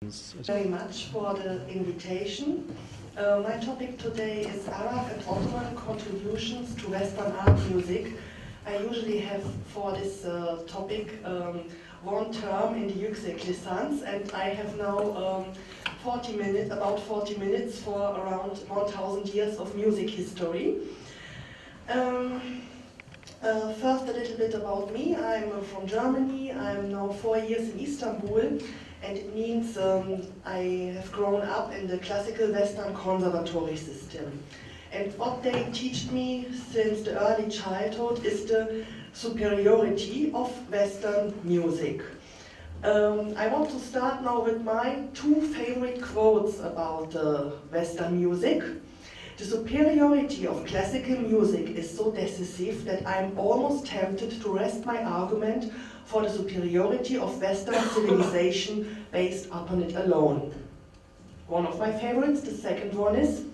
Very much for the invitation. My topic today is Arab and Ottoman contributions to Western art music. I usually have for this topic one term in the Yüksek Lisans, and I have now 40 minutes, about 40 minutes for around 1,000 years of music history. First, a little bit about me. I'm from Germany. I'm now 4 years in Istanbul, and it means I have grown up in the classical Western conservatory system. And what they teach me since the early childhood is the superiority of Western music. I want to start now with my two favorite quotes about Western music. The superiority of classical music is so decisive that I'm almost tempted to rest my argument for the superiority of Western civilization based upon it alone. One of my favorites, the second one is,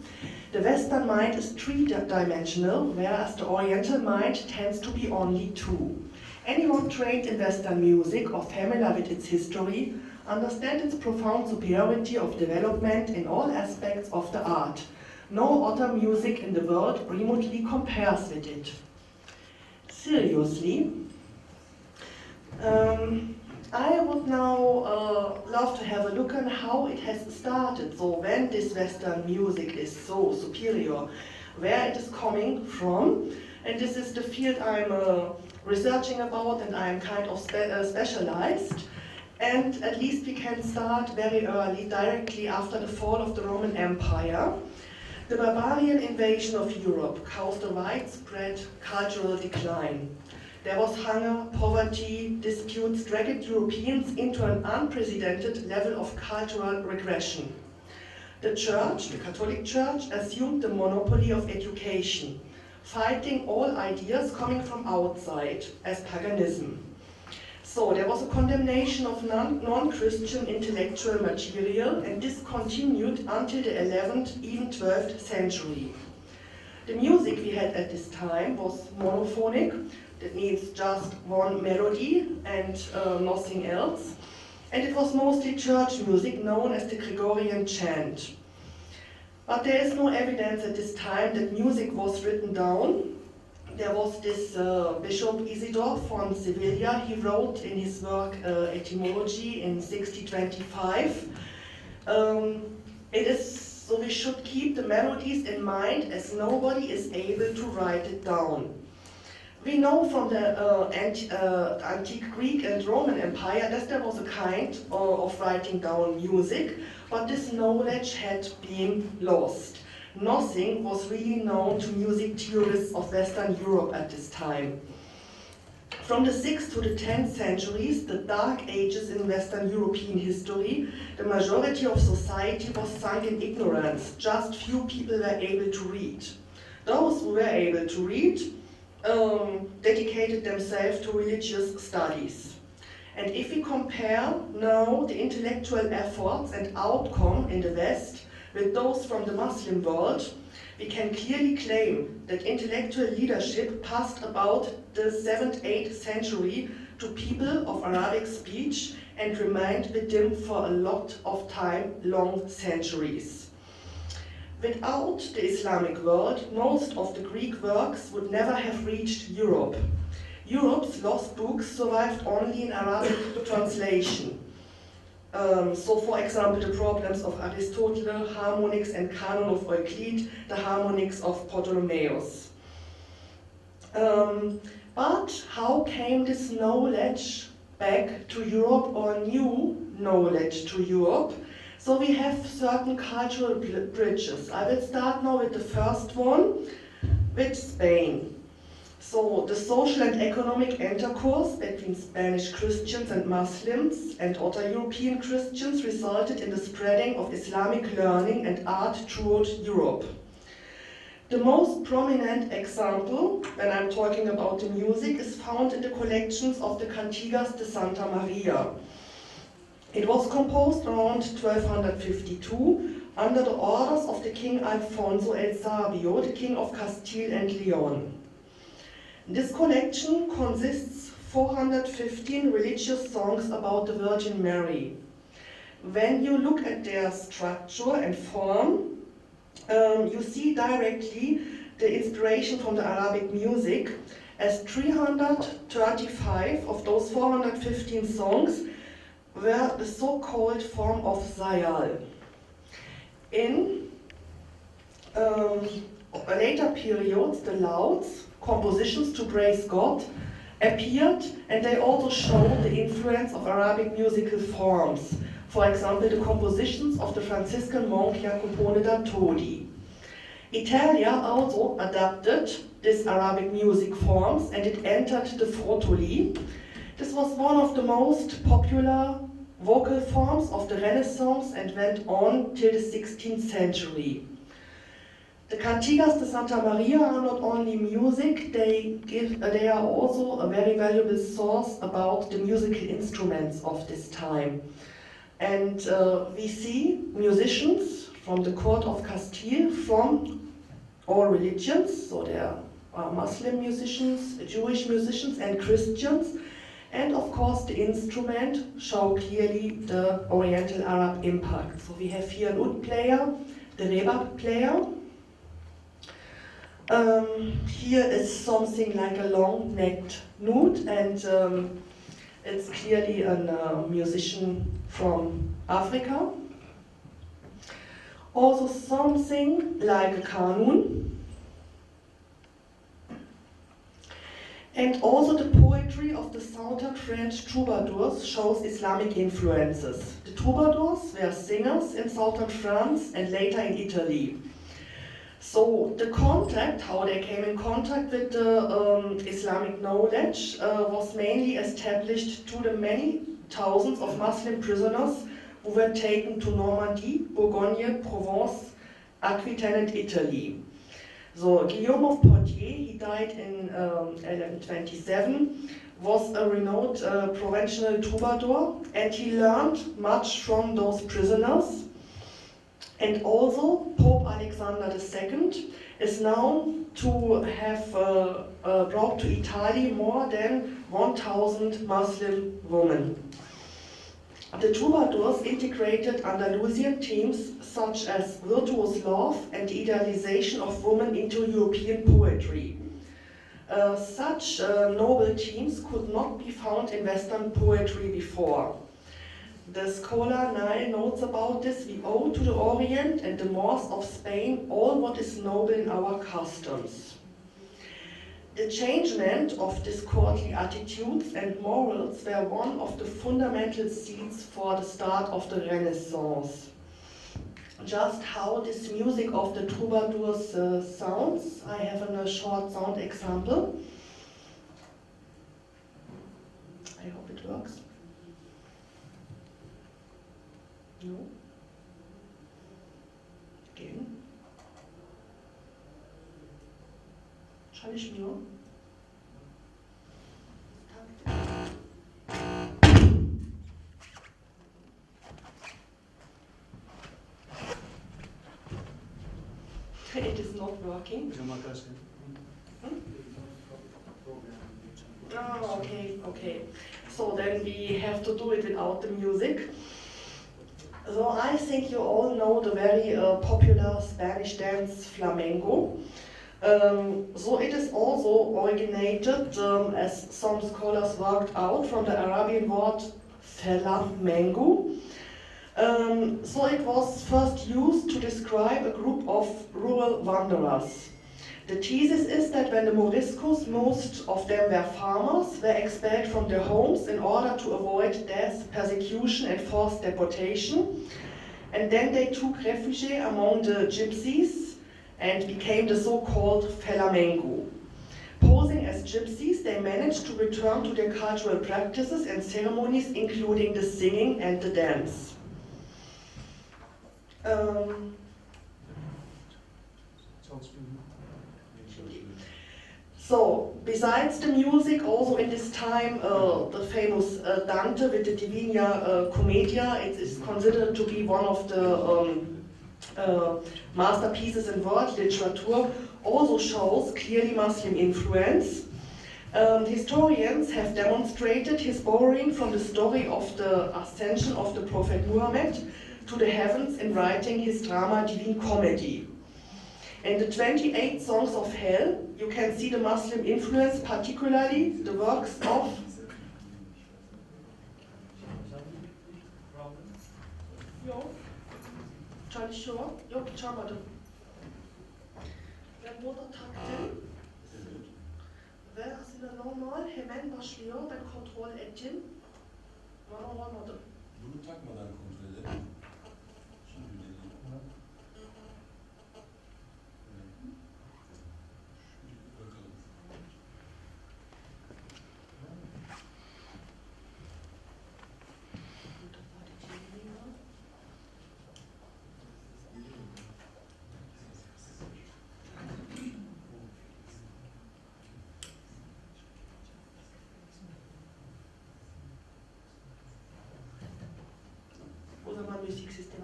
the Western mind is three-dimensional, whereas the Oriental mind tends to be only two. Anyone trained in Western music or familiar with its history understands its profound superiority of development in all aspects of the art. No other music in the world remotely compares with it. Seriously, I would now love to have a look on how it has started. So when this Western music is so superior, where it is coming from. And this is the field I'm researching about, and I'm kind of specialized. And at least we can start very early, directly after the fall of the Roman Empire. The barbarian invasion of Europe caused a widespread cultural decline. There was hunger, poverty, disputes dragged Europeans into an unprecedented level of cultural regression. The Church, the Catholic Church, assumed the monopoly of education, fighting all ideas coming from outside as paganism. So there was a condemnation of non-Christian intellectual material, and this continued until the 11th, even 12th century. The music we had at this time was monophonic, that means just one melody and nothing else. And it was mostly church music known as the Gregorian chant. But there is no evidence at this time that music was written down. There was this Bishop Isidore von Sevilla. He wrote in his work Etymology in 1625. So we should keep the melodies in mind, as nobody is able to write it down. We know from the antique Greek and Roman Empire that there was a kind of writing down music, but this knowledge had been lost. Nothing was really known to music theorists of Western Europe at this time. From the 6th to the 10th centuries, the dark ages in Western European history, the majority of society was sunk in ignorance. Just few people were able to read. Those who were able to read dedicated themselves to religious studies. And if we compare now the intellectual efforts and outcome in the West with those from the Muslim world, we can clearly claim that intellectual leadership passed about the 7th, 8th century to people of Arabic speech and remained with them for a lot of time, long centuries. Without the Islamic world, most of the Greek works would never have reached Europe. Europe's lost books survived only in Arabic translation. So, for example, the problems of Aristotle, harmonics and canon of Euclid, the harmonics of Ptolemaeus. But how came this knowledge back to Europe, or new knowledge to Europe? So we have certain cultural bridges. I will start now with the first one, with Spain. So the social and economic intercourse between Spanish Christians and Muslims and other European Christians resulted in the spreading of Islamic learning and art throughout Europe. The most prominent example, when I'm talking about the music, is found in the collections of the Cantigas de Santa Maria. It was composed around 1252 under the orders of the King Alfonso el Sabio, the King of Castile and Leon. This collection consists 415 religious songs about the Virgin Mary. when you look at their structure and form, you see directly the inspiration from the Arabic music, as 335 of those 415 songs were the so-called form of Zayal. In later periods, the lauds, compositions to praise God, appeared, and they also show the influence of Arabic musical forms. For example, the compositions of the Franciscan monk Jacopone da Todi. Italia also adapted these Arabic music forms, and it entered the Frotoli. This was one of the most popular vocal forms of the Renaissance and went on till the 16th century. The cantigas de Santa Maria are not only music, they are also a very valuable source about the musical instruments of this time. And we see musicians from the court of Castile from all religions, so there are Muslim musicians, Jewish musicians and Christians, and of course the instrument show clearly the Oriental Arab impact. So we have here an oud player, the rebab player. Here is something like a long-necked nut, and it's clearly a musician from Africa. Also something like a kanun. And also the poetry of the southern French troubadours shows Islamic influences. The troubadours were singers in southern France and later in Italy. So the contact, how they came in contact with the Islamic knowledge was mainly established through the many thousands of Muslim prisoners who were taken to Normandy, Bourgogne, Provence, Aquitaine and Italy. So Guillaume of Poitiers, he died in 1127, was a renowned provincial troubadour, and he learned much from those prisoners. And also Pope Alexander II is known to have brought to Italy more than 1,000 Muslim women. The troubadours integrated Andalusian themes such as virtuous love and the idealization of women into European poetry. Such noble themes could not be found in Western poetry before. The scholar Nile notes about this: we owe to the Orient and the Moors of Spain all what is noble in our customs. The changement of these courtly attitudes and morals were one of the fundamental seeds for the start of the Renaissance. Just how this music of the troubadours sounds, I have a short sound example. I hope it works. No? Again. Çalışmıyor. It is not working. Oh, okay. So then we have to do it without the music. So I think you all know the very popular Spanish dance Flamenco. So it is also originated, as some scholars worked out, from the Arabian word flamenco. So it was first used to describe a group of rural wanderers. The thesis is that when the Moriscos, most of them were farmers, were expelled from their homes in order to avoid death, persecution and forced deportation. And then they took refuge among the gypsies and became the so-called flamenco. Posing as gypsies, they managed to return to their cultural practices and ceremonies, including the singing and the dance. So, besides the music, also in this time, the famous Dante with the Divina Commedia, it is considered to be one of the masterpieces in world literature, also shows clearly Muslim influence. Historians have demonstrated his borrowing from the story of the ascension of the Prophet Muhammad to the heavens in writing his drama Divine Comedy. In the 28 Songs of Hell, you can see the Muslim influence, particularly the works of ve aslında normal hemen başlıyor. Ben kontrol ettim. Olmadı. Bunu takmadan kontrol edelim.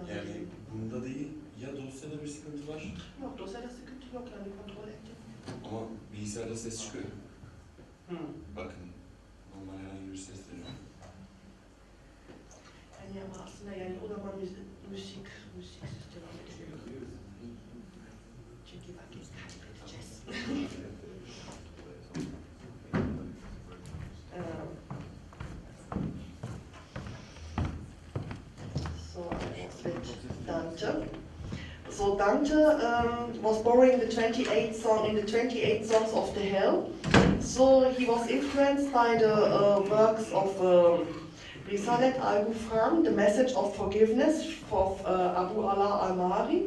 Yani bunda değil, ya dosyada bir sıkıntı var. Yok, dosyada sıkıntı yok, yani kontrol ettim. Ama bilgisayarda ses çıkıyor. Bakın, normal herhangi bir ses de yok. Yani ama aslında yani o zaman müzik sistemi ediliyor. Çünkü vakit kaybedeceğiz. So Dante was borrowing the 28 songs of the Hell. So he was influenced by the works of Risalet al-Ghufran, the Message of Forgiveness of Abu Ala al-Mari,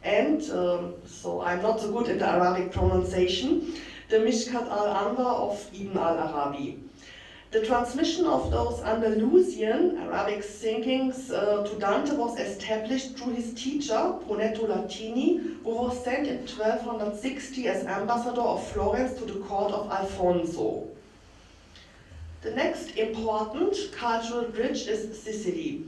and so I'm not so good at the Arabic pronunciation, the Mishkat al-Anwar of Ibn al-Arabi. The transmission of those Andalusian Arabic thinkings to Dante was established through his teacher, Brunetto Latini, who was sent in 1260 as ambassador of Florence to the court of Alfonso. The next important cultural bridge is Sicily.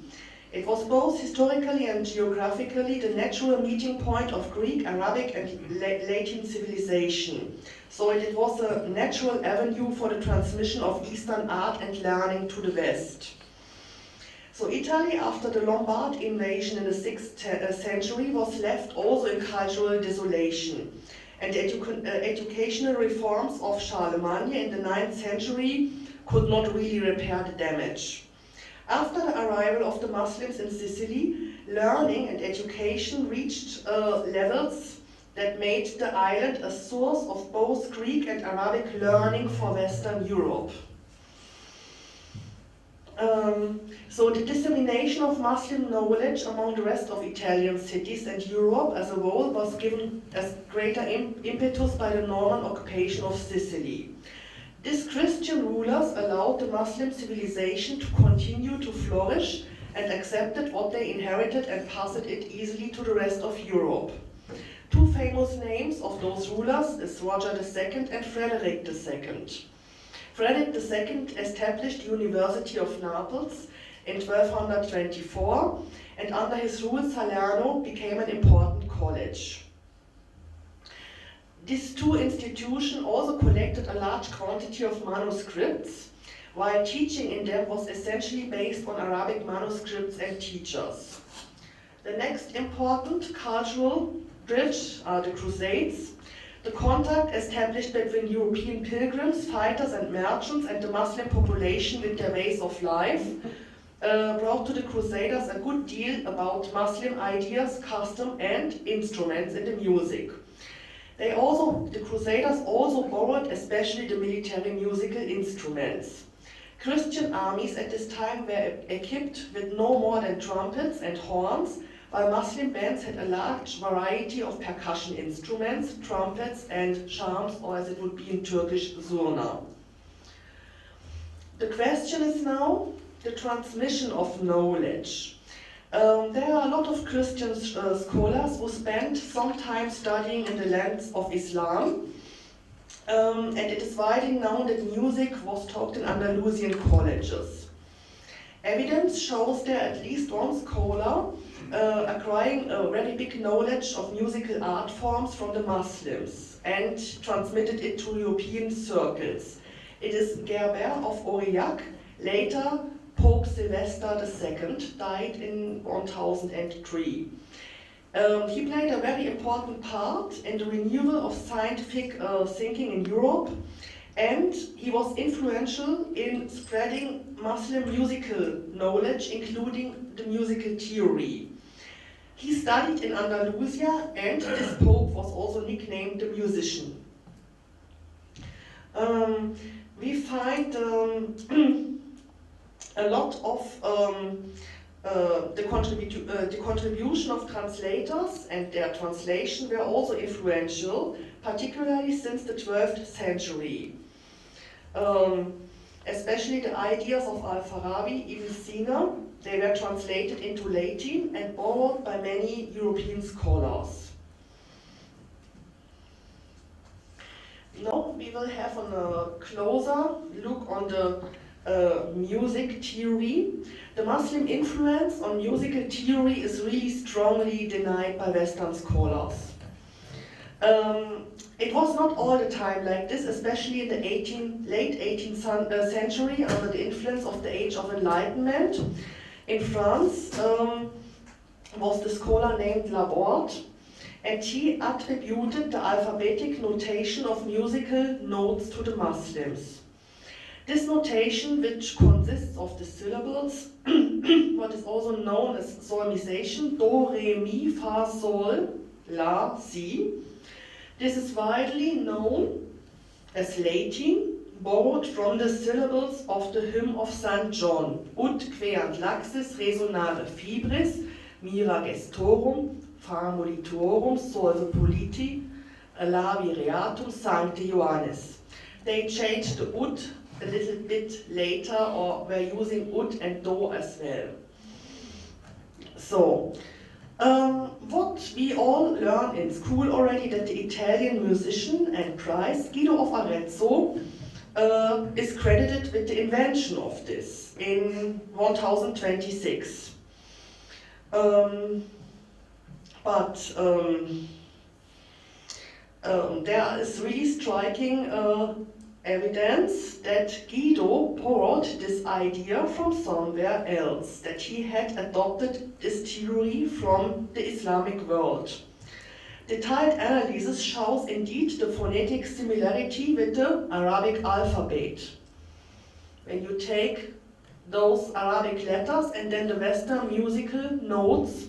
It was both historically and geographically the natural meeting point of Greek, Arabic, and Latin civilization. So it was a natural avenue for the transmission of Eastern art and learning to the West. So Italy, after the Lombard invasion in the 6th century, was left also in cultural desolation. And the educational reforms of Charlemagne in the 9th century could not really repair the damage. After the arrival of the Muslims in Sicily, learning and education reached levels that made the island a source of both Greek and Arabic learning for Western Europe. So the dissemination of Muslim knowledge among the rest of Italian cities and Europe as a whole was given as greater impetus by the Norman occupation of Sicily. These Christian rulers allowed the Muslim civilization to continue to flourish and accepted what they inherited and passed it easily to the rest of Europe. Two famous names of those rulers is Roger II and Frederick II. Frederick II established the University of Naples in 1224, and under his rule Salerno became an important college. These two institutions also collected a large quantity of manuscripts, while teaching in them was essentially based on Arabic manuscripts and teachers. The next important cultural bridge are the Crusades. The contact established between European pilgrims, fighters and merchants and the Muslim population with their ways of life brought to the Crusaders a good deal about Muslim ideas, custom and instruments in the music. The Crusaders also borrowed especially the military musical instruments. Christian armies at this time were equipped with no more than trumpets and horns, while Muslim bands had a large variety of percussion instruments, trumpets and shams, or as it would be in Turkish, zurna. The question is now the transmission of knowledge. There are a lot of Christian scholars who spent some time studying in the lands of Islam, and it is widely known that music was taught in Andalusian colleges. Evidence shows there at least one scholar acquiring a very big knowledge of musical art forms from the Muslims and transmitted it to European circles. It is Gerber of Aurillac, later Pope Sylvester II, died in 1003. He played a very important part in the renewal of scientific thinking in Europe, and he was influential in spreading Muslim musical knowledge, including the musical theory. He studied in Andalusia, and this pope was also nicknamed the musician. We find a lot of the contribution of translators and their translation were also influential, particularly since the 12th century. Especially the ideas of Al-Farabi, Ibn Sina, they were translated into Latin and borrowed by many European scholars. Now we will have a closer look on the music theory. The Muslim influence on musical theory is really strongly denied by Western scholars. It was not all the time like this, especially in the late 18th century under the influence of the Age of Enlightenment. In France was the scholar named Laborde, and he attributed the alphabetic notation of musical notes to the Muslims. This notation, which consists of the syllables, what is also known as solmization, do, re, mi, fa, sol, la, si. This is widely known as Latin, borrowed from the syllables of the hymn of St. John, ut queant laxis resonare fibris, mira gestorum, famolitorum, solve politi, labi reatum, Sancte Johannes. They changed the ut a little bit later, or were using ut and do as well. So, what we all learn in school already, that the Italian musician and priest Guido of Arezzo is credited with the invention of this in 1026. There is really striking evidence that Guido borrowed this idea from somewhere else, that he had adopted this theory from the Islamic world. Detailed analysis shows indeed the phonetic similarity with the Arabic alphabet. When you take those Arabic letters and then the Western musical notes,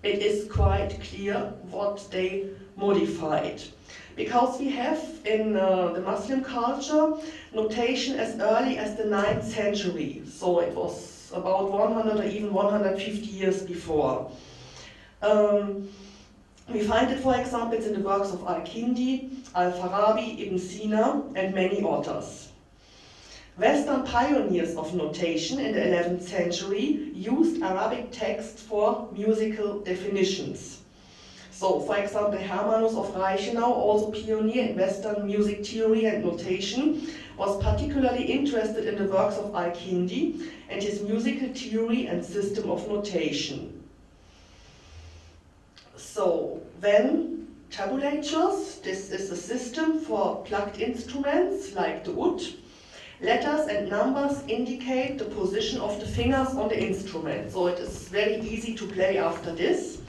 it is quite clear what they modified. Because we have in the Muslim culture notation as early as the 9th century, so it was about 100 or even 150 years before. We find it, for example, in the works of Al-Kindi, Al-Farabi, Ibn Sina, and many others. Western pioneers of notation in the 11th century used Arabic texts for musical definitions. So, for example, Hermannus of Reichenau, also pioneer in Western music theory and notation, was particularly interested in the works of Al-Kindi and his musical theory and system of notation. So, when tabulatures, this is a system for plucked instruments like the oud, letters and numbers indicate the position of the fingers on the instrument. So it is very easy to play after this.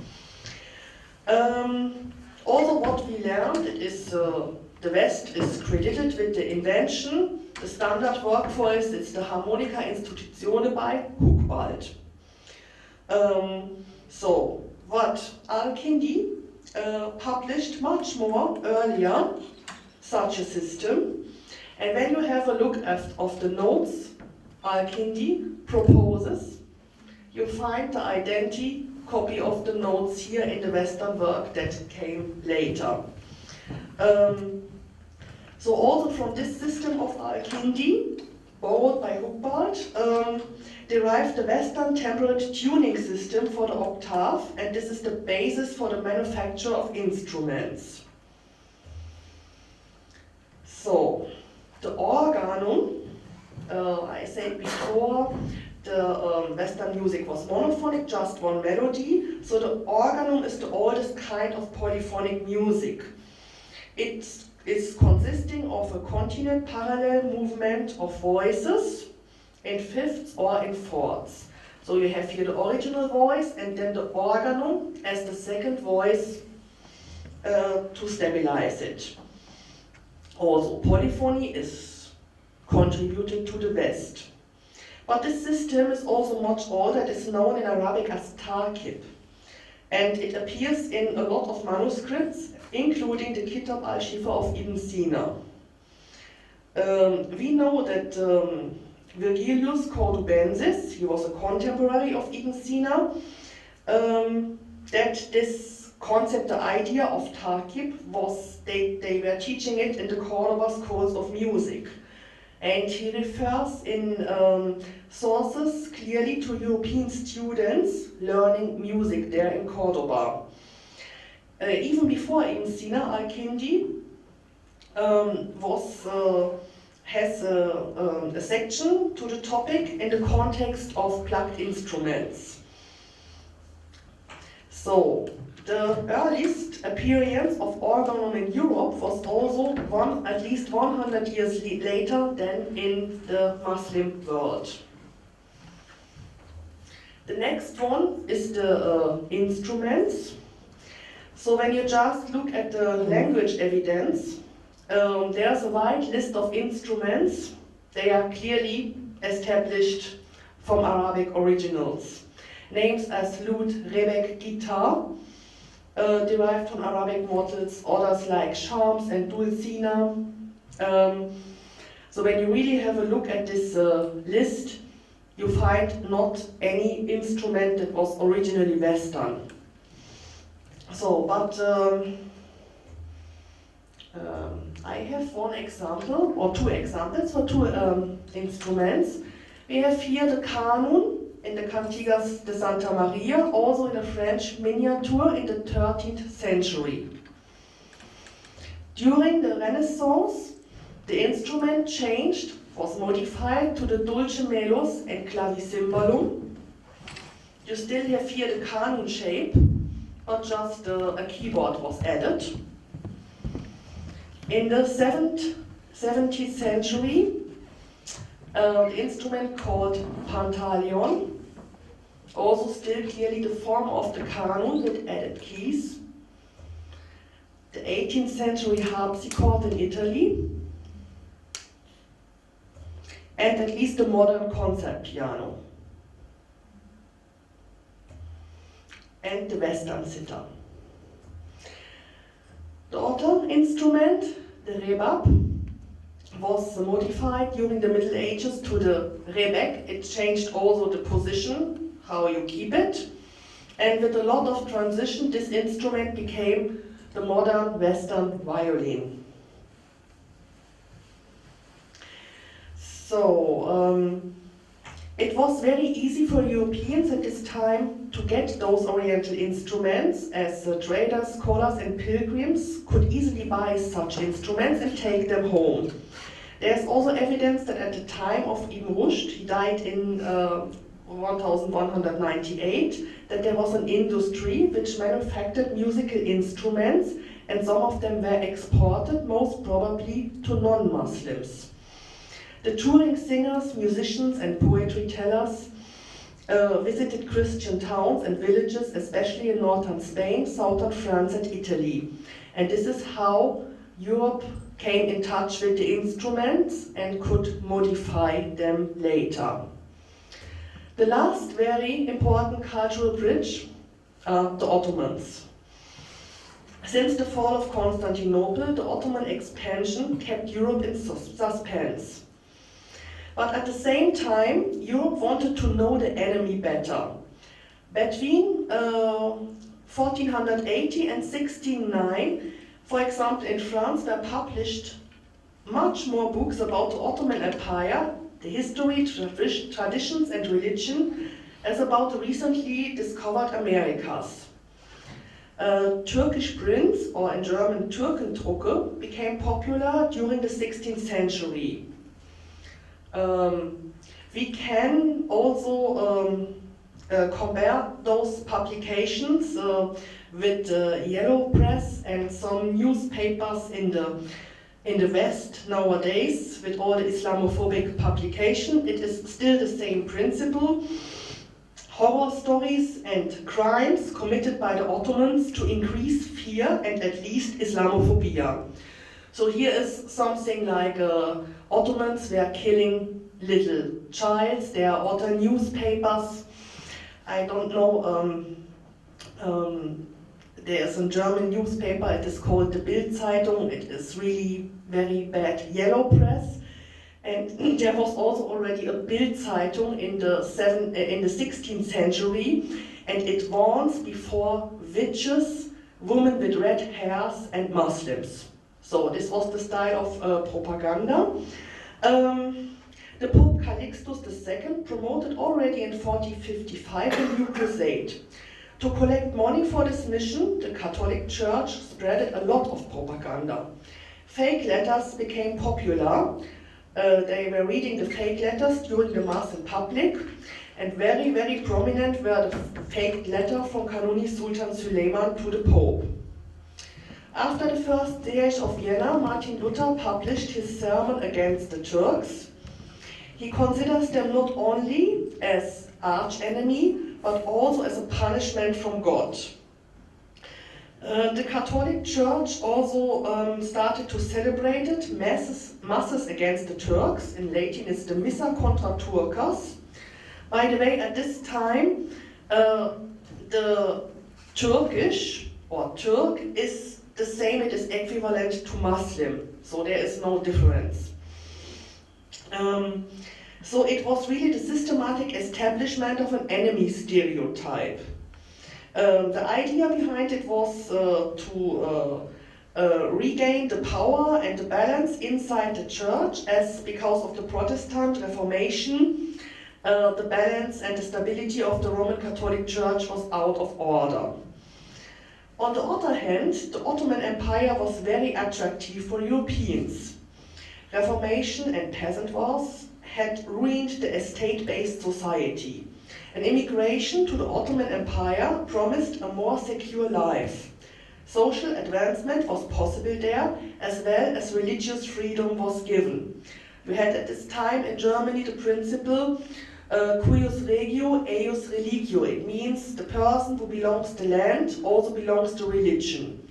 Also what we learned, it is the West is credited with the invention. The standard work for it is the Harmonica Institutione by Hucbald. So what Al-Kindi published much more earlier such a system, and when you have a look of the notes Al-Kindi proposes, you find the identity copy of the notes here in the Western work that came later. So also from this system of Al-Kindi, borrowed by Hucbald, derived the Western temperate tuning system for the octave, and this is the basis for the manufacture of instruments. So, the organum, I said before, the Western music was monophonic, just one melody, so the organum is the oldest kind of polyphonic music. It is consisting of a continued parallel movement of voices in fifths or in fourths. So you have here the original voice and then the organum as the second voice to stabilize it. Also, polyphony is contributed to the West. But this system is also much older. It is known in Arabic as tarkib. And it appears in a lot of manuscripts, including the Kitab al-Shifa of Ibn Sina. We know that Virgilius Cordubensis, he was a contemporary of Ibn Sina, that this concept, the idea of tarkib, was they were teaching it in the Cordoba schools of music. And he refers in sources clearly to European students learning music there in Cordoba. Even before Ibn Sina, Al-Kindi has a section to the topic in the context of plucked instruments. So, the earliest appearance of organum in Europe was also at least 100 years later than in the Muslim world. The next one is the instruments. So when you just look at the language evidence, there's a wide list of instruments. They are clearly established from Arabic originals. Names as lute, rebek, guitar, derived from Arabic models, others like shams and dulcina. So when you really have a look at this list, you find not any instrument that was originally Western. So, but I have one example, or two examples for two instruments. We have here the canon in the Cantigas de Santa Maria, also in a French miniature in the 13th century. During the Renaissance, the instrument changed, was modified to the dulcimelos and clavicimbalum. You still have here the canon shape, but just a keyboard was added. In the 17th century, the instrument called pantaleon, also still clearly the form of the canon with added keys. The 18th century harpsichord in Italy, and at least the modern concert piano. And the Western sitar. The other instrument, the rebab, was modified during the Middle Ages to the rebek. It changed also the position, how you keep it. And with a lot of transition, this instrument became the modern Western violin. So, it was very easy for Europeans at this time to get those Oriental instruments, as traders, scholars and pilgrims could easily buy such instruments and take them home. There's also evidence that at the time of Ibn Rushd, he died in 1198, that there was an industry which manufactured musical instruments, and some of them were exported, most probably to non-Muslims. The touring singers, musicians and poetry tellers visited Christian towns and villages, especially in northern Spain, southern France and Italy. And this is how Europe came in touch with the instruments and could modify them later. The last very important cultural bridge, the Ottomans. Since the fall of Constantinople, the Ottoman expansion kept Europe in suspense. But at the same time, Europe wanted to know the enemy better. Between 1480 and 1609, for example, in France, were published much more books about the Ottoman Empire, the history, traditions and religion, as about the recently discovered Americas. Turkish prints, or in German Türkendrucke, became popular during the 16th century. We can also compare those publications with the yellow press and some newspapers in the In the West nowadays, with all the Islamophobic publication, it is still the same principle. Horror stories and crimes committed by the Ottomans to increase fear and at least Islamophobia. So here is something like Ottomans were killing little childs, there are other newspapers. I don't know, there is a German newspaper, it is called the Bild-Zeitung, it is really very bad yellow press. And there was also already a Bild-Zeitung in the 16th century, and it warns before witches, women with red hairs, and Muslims. So this was the style of propaganda. The Pope Calixtus II promoted already in 1455 a new crusade. To collect money for this mission, the Catholic Church spread a lot of propaganda. Fake letters became popular. They were reading the fake letters during the Mass in public, and very, very prominent were the fake letter from Kanuni Sultan Süleyman to the Pope. After the First Siege of Vienna, Martin Luther published his sermon against the Turks. He considers them not only as arch-enemy, but also as a punishment from God. The Catholic Church also started to celebrate it, masses against the Turks. In Latin it's the Missa contra Turcas. By the way, at this time, the Turkish, or Turk, is the same, it is equivalent to Muslim, so there is no difference. So it was really the systematic establishment of an enemy stereotype. The idea behind it was to regain the power and the balance inside the church, as because of the Protestant Reformation, the balance and the stability of the Roman Catholic Church was out of order. On the other hand, the Ottoman Empire was very attractive for Europeans. Reformation and peasant wars had ruined the estate-based society. An immigration to the Ottoman Empire promised a more secure life. Social advancement was possible there, as well as religious freedom was given. We had at this time in Germany the principle cuius regio, eius religio. It means the person who belongs to land also belongs to religion.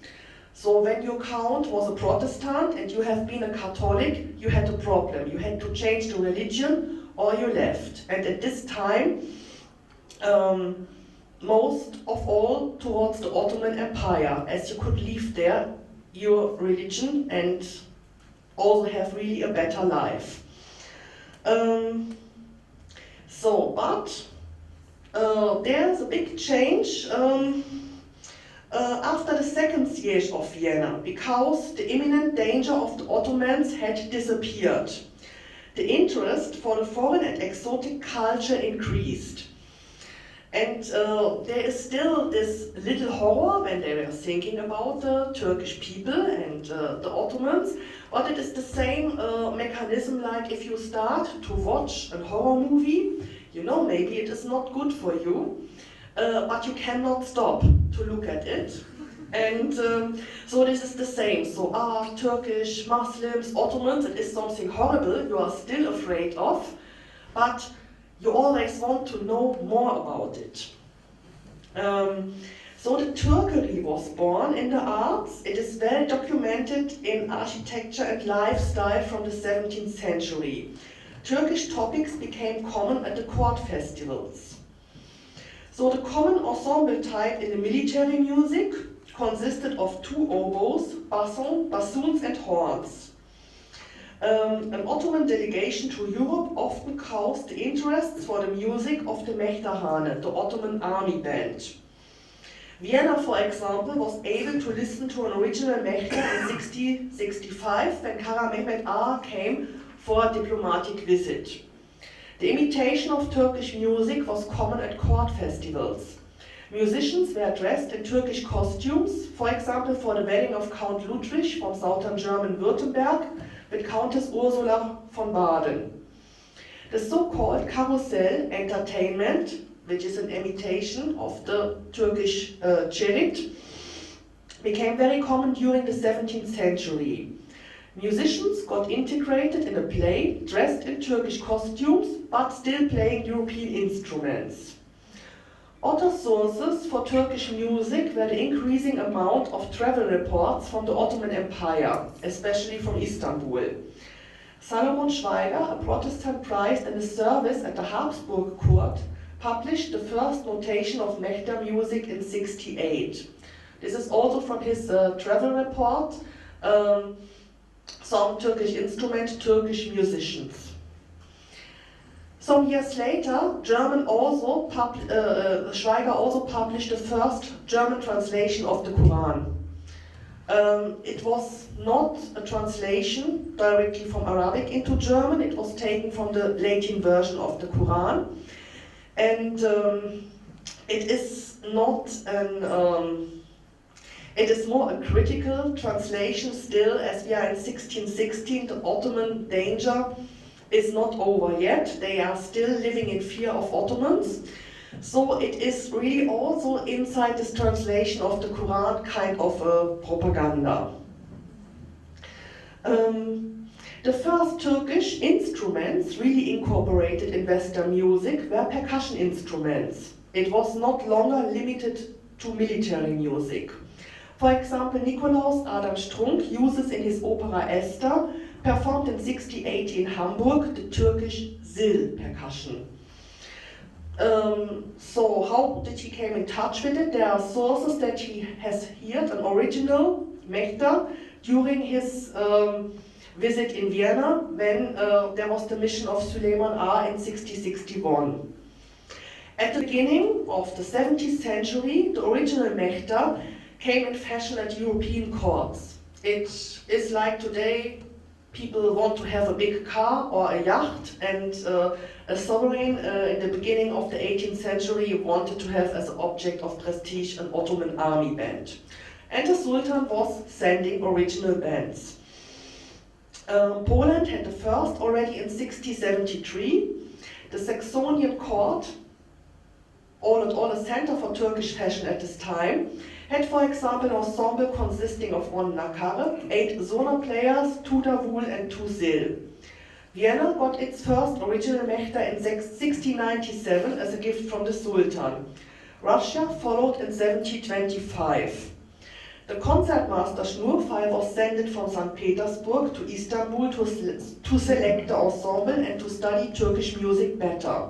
So when your count was a Protestant and you have been a Catholic, you had a problem. You had to change the religion or you left. And at this time, most of all towards the Ottoman Empire, as you could leave there your religion and also have really a better life. There's a big change after the Second Siege of Vienna, because the imminent danger of the Ottomans had disappeared. The interest for the foreign and exotic culture increased. And there is still this little horror when they were thinking about the Turkish people and the Ottomans, but it is the same mechanism like if you start to watch a horror movie, you know, maybe it is not good for you, but you cannot stop to look at it. And so this is the same. So Turkish, Muslims, Ottomans, it is something horrible you are still afraid of, but you always want to know more about it. So the Turkery was born in the arts. It is well documented in architecture and lifestyle from the 17th century. Turkish topics became common at the court festivals. So the common ensemble type in the military music consisted of two oboes, bassoons and horns. An Ottoman delegation to Europe often caused the interests for the music of the Mechtahane, the Ottoman army band. Vienna, for example, was able to listen to an original Mechtah in 1665 when Kara Mehmet Ağa came for a diplomatic visit. The imitation of Turkish music was common at court festivals. Musicians were dressed in Turkish costumes, for example for the wedding of Count Ludwig from southern German Württemberg with Countess Ursula von Baden. The so-called carousel entertainment, which is an imitation of the Turkish chariot, became very common during the 17th century. Musicians got integrated in a play, dressed in Turkish costumes, but still playing European instruments. Other sources for Turkish music were the increasing amount of travel reports from the Ottoman Empire, especially from Istanbul. Salomon Schweiger, a Protestant priest in a service at the Habsburg court, published the first notation of Mehter music in 1968. This is also from his travel report, some Turkish instrument, Turkish musicians. Some years later, Schweiger also published the first German translation of the Quran. It was not a translation directly from Arabic into German, it was taken from the Latin version of the Quran. And it is not it is more a critical translation still, as we are in 1616, the Ottoman danger is not over yet. They are still living in fear of Ottomans. So it is really also inside this translation of the Quran kind of a propaganda. The first Turkish instruments really incorporated in Western music were percussion instruments. It was not longer limited to military music. For example, Nikolaus Adam Strunk uses in his opera Esther, performed in 1680 in Hamburg, the Turkish zil percussion. So how did he came in touch with it? There are sources that he has heard an original Mehter during his visit in Vienna when there was the mission of Süleyman Ağa in 1661. At the beginning of the 17th century, the original Mehter came in fashion at European courts. It is like today, people want to have a big car or a yacht, and a sovereign in the beginning of the 18th century wanted to have as an object of prestige an Ottoman army band. And the Sultan was sending original bands. Poland had the first already in 1673. The Saxonian court, all in all a center for Turkish fashion at this time, had, for example, an ensemble consisting of 1 nakare, 8 zona players, 2 davul and 2 zil. Vienna got its first original Mehter in 1697 as a gift from the Sultan. Russia followed in 1725. The concertmaster Schnurfall was sent from St. Petersburg to Istanbul to select the ensemble and to study Turkish music better.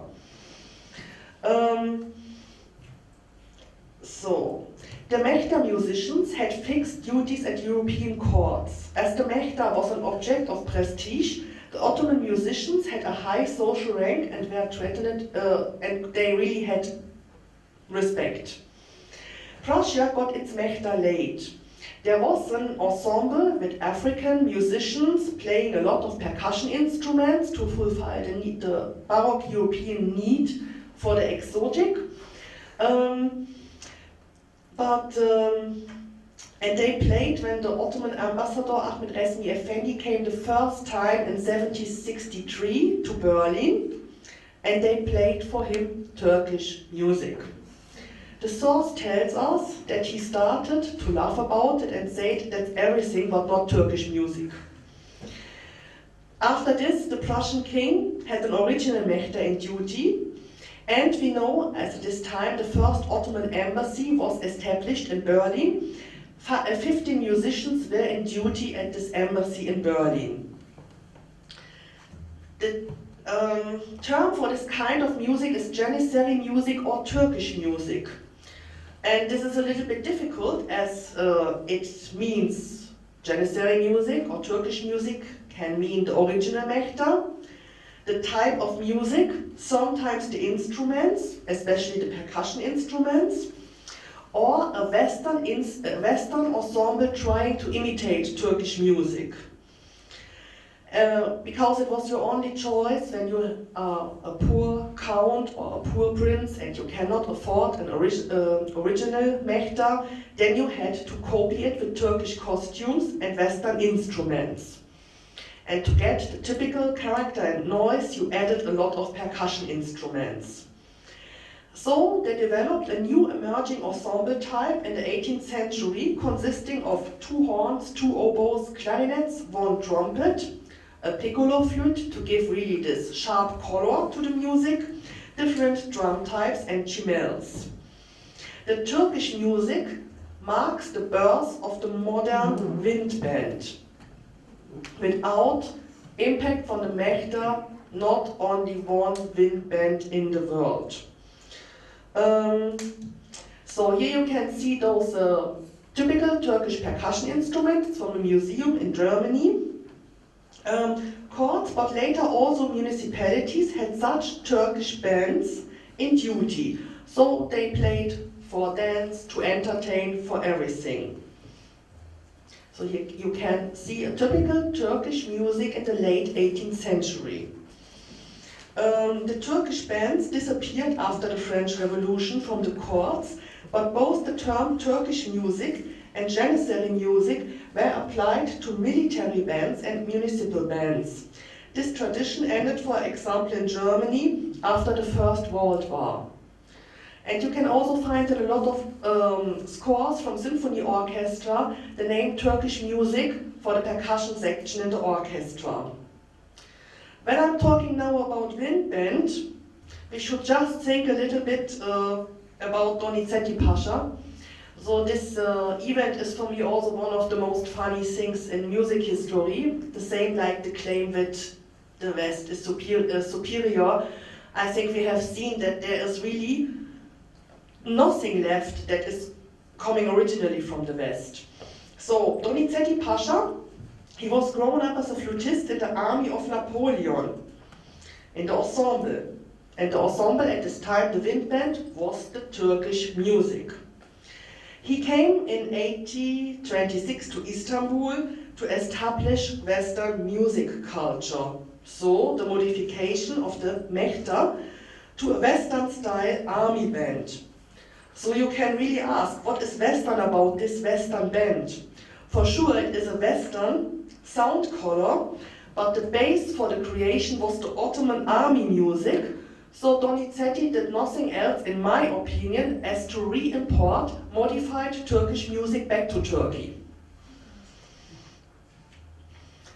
The Mehter musicians had fixed duties at European courts. As the Mehter was an object of prestige, the Ottoman musicians had a high social rank and were threatened, and they really had respect. Prussia got its Mehter late. There was an ensemble with African musicians playing a lot of percussion instruments to fulfill the Baroque European need for the exotic. And they played when the Ottoman ambassador Ahmed Resmi Effendi came the first time in 1763 to Berlin, and they played for him Turkish music. The source tells us that he started to laugh about it and said that's everything but not Turkish music. After this, the Prussian king had an original Mehter in duty, and we know at this time the first Ottoman embassy was established in Berlin. 15 musicians were in duty at this embassy in Berlin. The term for this kind of music is Janissary music or Turkish music. And this is a little bit difficult as it means Janissary music or Turkish music can mean the original Mehter, the type of music, sometimes the instruments, especially the percussion instruments, or a Western ensemble trying to imitate Turkish music. Because it was your only choice when you are a poor count or a poor prince and you cannot afford an original Mehter, then you had to copy it with Turkish costumes and Western instruments. And to get the typical character and noise, you added a lot of percussion instruments. So they developed a new emerging ensemble type in the 18th century consisting of 2 horns, 2 oboes, clarinets, 1 trumpet, a piccolo flute to give really this sharp color to the music, different drum types and cimels. The Turkish music marks the birth of the modern wind band without impact from the Mechta, not only one wind band in the world. So here you can see those typical Turkish percussion instruments from a museum in Germany. Courts, but later also municipalities had such Turkish bands in duty. So they played for dance, to entertain, for everything. So here you can see a typical Turkish music in the late 18th century. The Turkish bands disappeared after the French Revolution from the courts, but both the term Turkish music and Janissary music were applied to military bands and municipal bands. This tradition ended, for example, in Germany after the First World War. And you can also find in a lot of scores from symphony orchestra the name Turkish music for the percussion section in the orchestra. When I'm talking now about wind band, we should just think a little bit about Donizetti Pasha. So this event is for me also one of the most funny things in music history. The same like the claim that the West is superior. I think we have seen that there is really nothing left that is coming originally from the West. So Donizetti Pasha, he was grown up as a flutist in the army of Napoleon, in the ensemble. And the ensemble at this time, the wind band, was the Turkish music. He came in 1826 to Istanbul to establish Western music culture. So the modification of the Mechta to a Western-style army band. So you can really ask, what is Western about this Western band? For sure it is a Western sound color, but the base for the creation was the Ottoman army music. So Donizetti did nothing else, in my opinion, as to re-import modified Turkish music back to Turkey.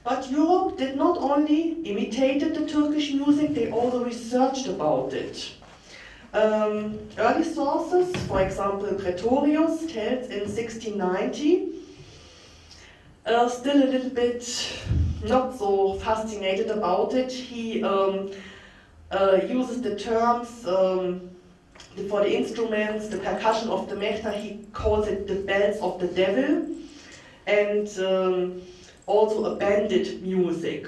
But Europe did not only imitate the Turkish music, they also researched about it. Early sources, for example Pretorius, tells in 1690, still a little bit not so fascinated about it. He uses the terms for the instruments, the percussion of the Mechta, he calls it the bells of the devil, and also a bandit music.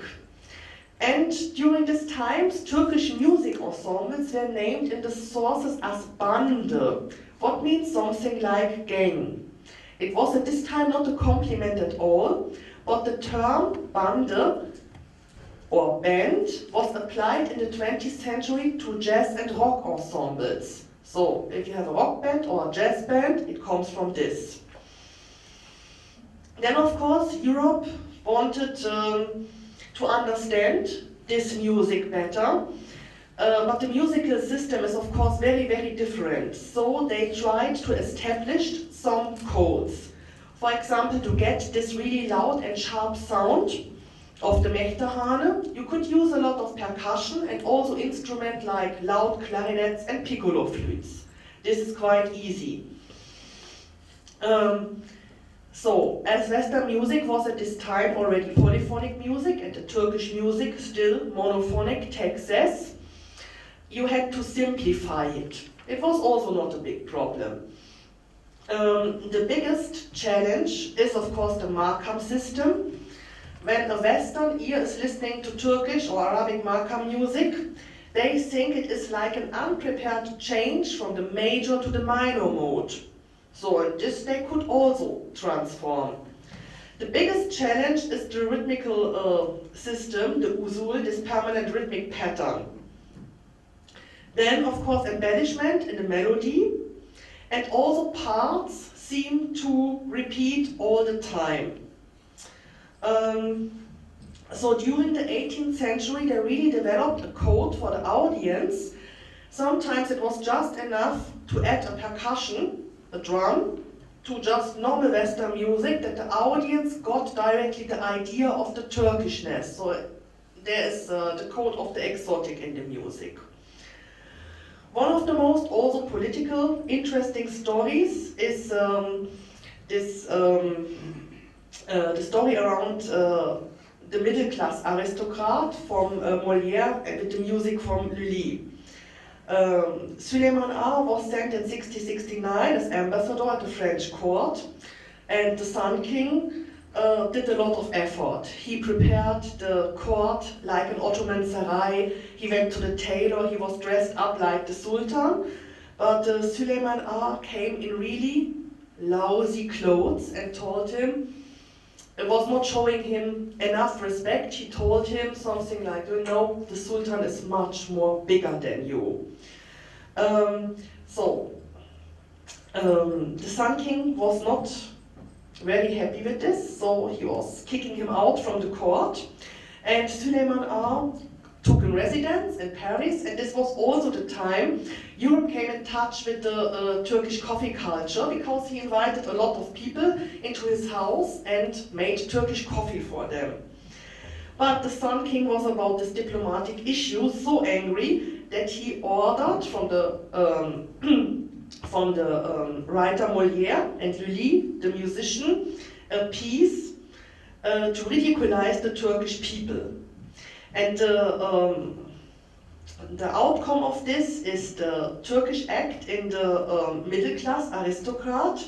And during these times, Turkish music ensembles were named in the sources as Bande, what means something like gang. It was at this time not a compliment at all, but the term Bande or band was applied in the 20th century to jazz and rock ensembles. So if you have a rock band or a jazz band, it comes from this. Then of course Europe wanted to understand this music better, but the musical system is of course very, very different. So they tried to establish some codes. For example, to get this really loud and sharp sound of the Mechtehane, you could use a lot of percussion and also instruments like loud clarinets and piccolo flutes. This is quite easy. So, as Western music was at this time already polyphonic music and the Turkish music still monophonic Texas, you had to simplify it. It was also not a big problem. The biggest challenge is of course the Makam system. When a Western ear is listening to Turkish or Arabic Makam music, they think it is like an unprepared change from the major to the minor mode. So this they could also transform. The biggest challenge is the rhythmical system, the usul, this permanent rhythmic pattern. Then of course embellishment in the melody, and also parts seem to repeat all the time. So during the 18th century they really developed a code for the audience Sometimes it was just enough to add a percussion, a drum, to just normal Western music, that the audience got directly the idea of the Turkishness. So there is the code of the exotic in the music. One of the most also political interesting stories is the story around the middle class aristocrat from Molière and with the music from Lully. Suleiman A was sent in 1669 as ambassador at the French court, and the Sun King did a lot of effort. He prepared the court like an Ottoman sarai, he went to the tailor, he was dressed up like the Sultan, but Suleiman A came in really lousy clothes and told him, it was not showing him enough respect. He told him something like, you know, the Sultan is much more bigger than you. The Sun King was not very happy with this, so he was kicking him out from the court. And Suleiman A took a residence in Paris, and this was also the time Europe came in touch with the Turkish coffee culture, because he invited a lot of people into his house and made Turkish coffee for them. But the Sun King was about this diplomatic issue so angry that he ordered from the writer Molière and Lully, the musician, a piece to ridiculize the Turkish people. And the outcome of this is the Turkish act in the middle class aristocrat.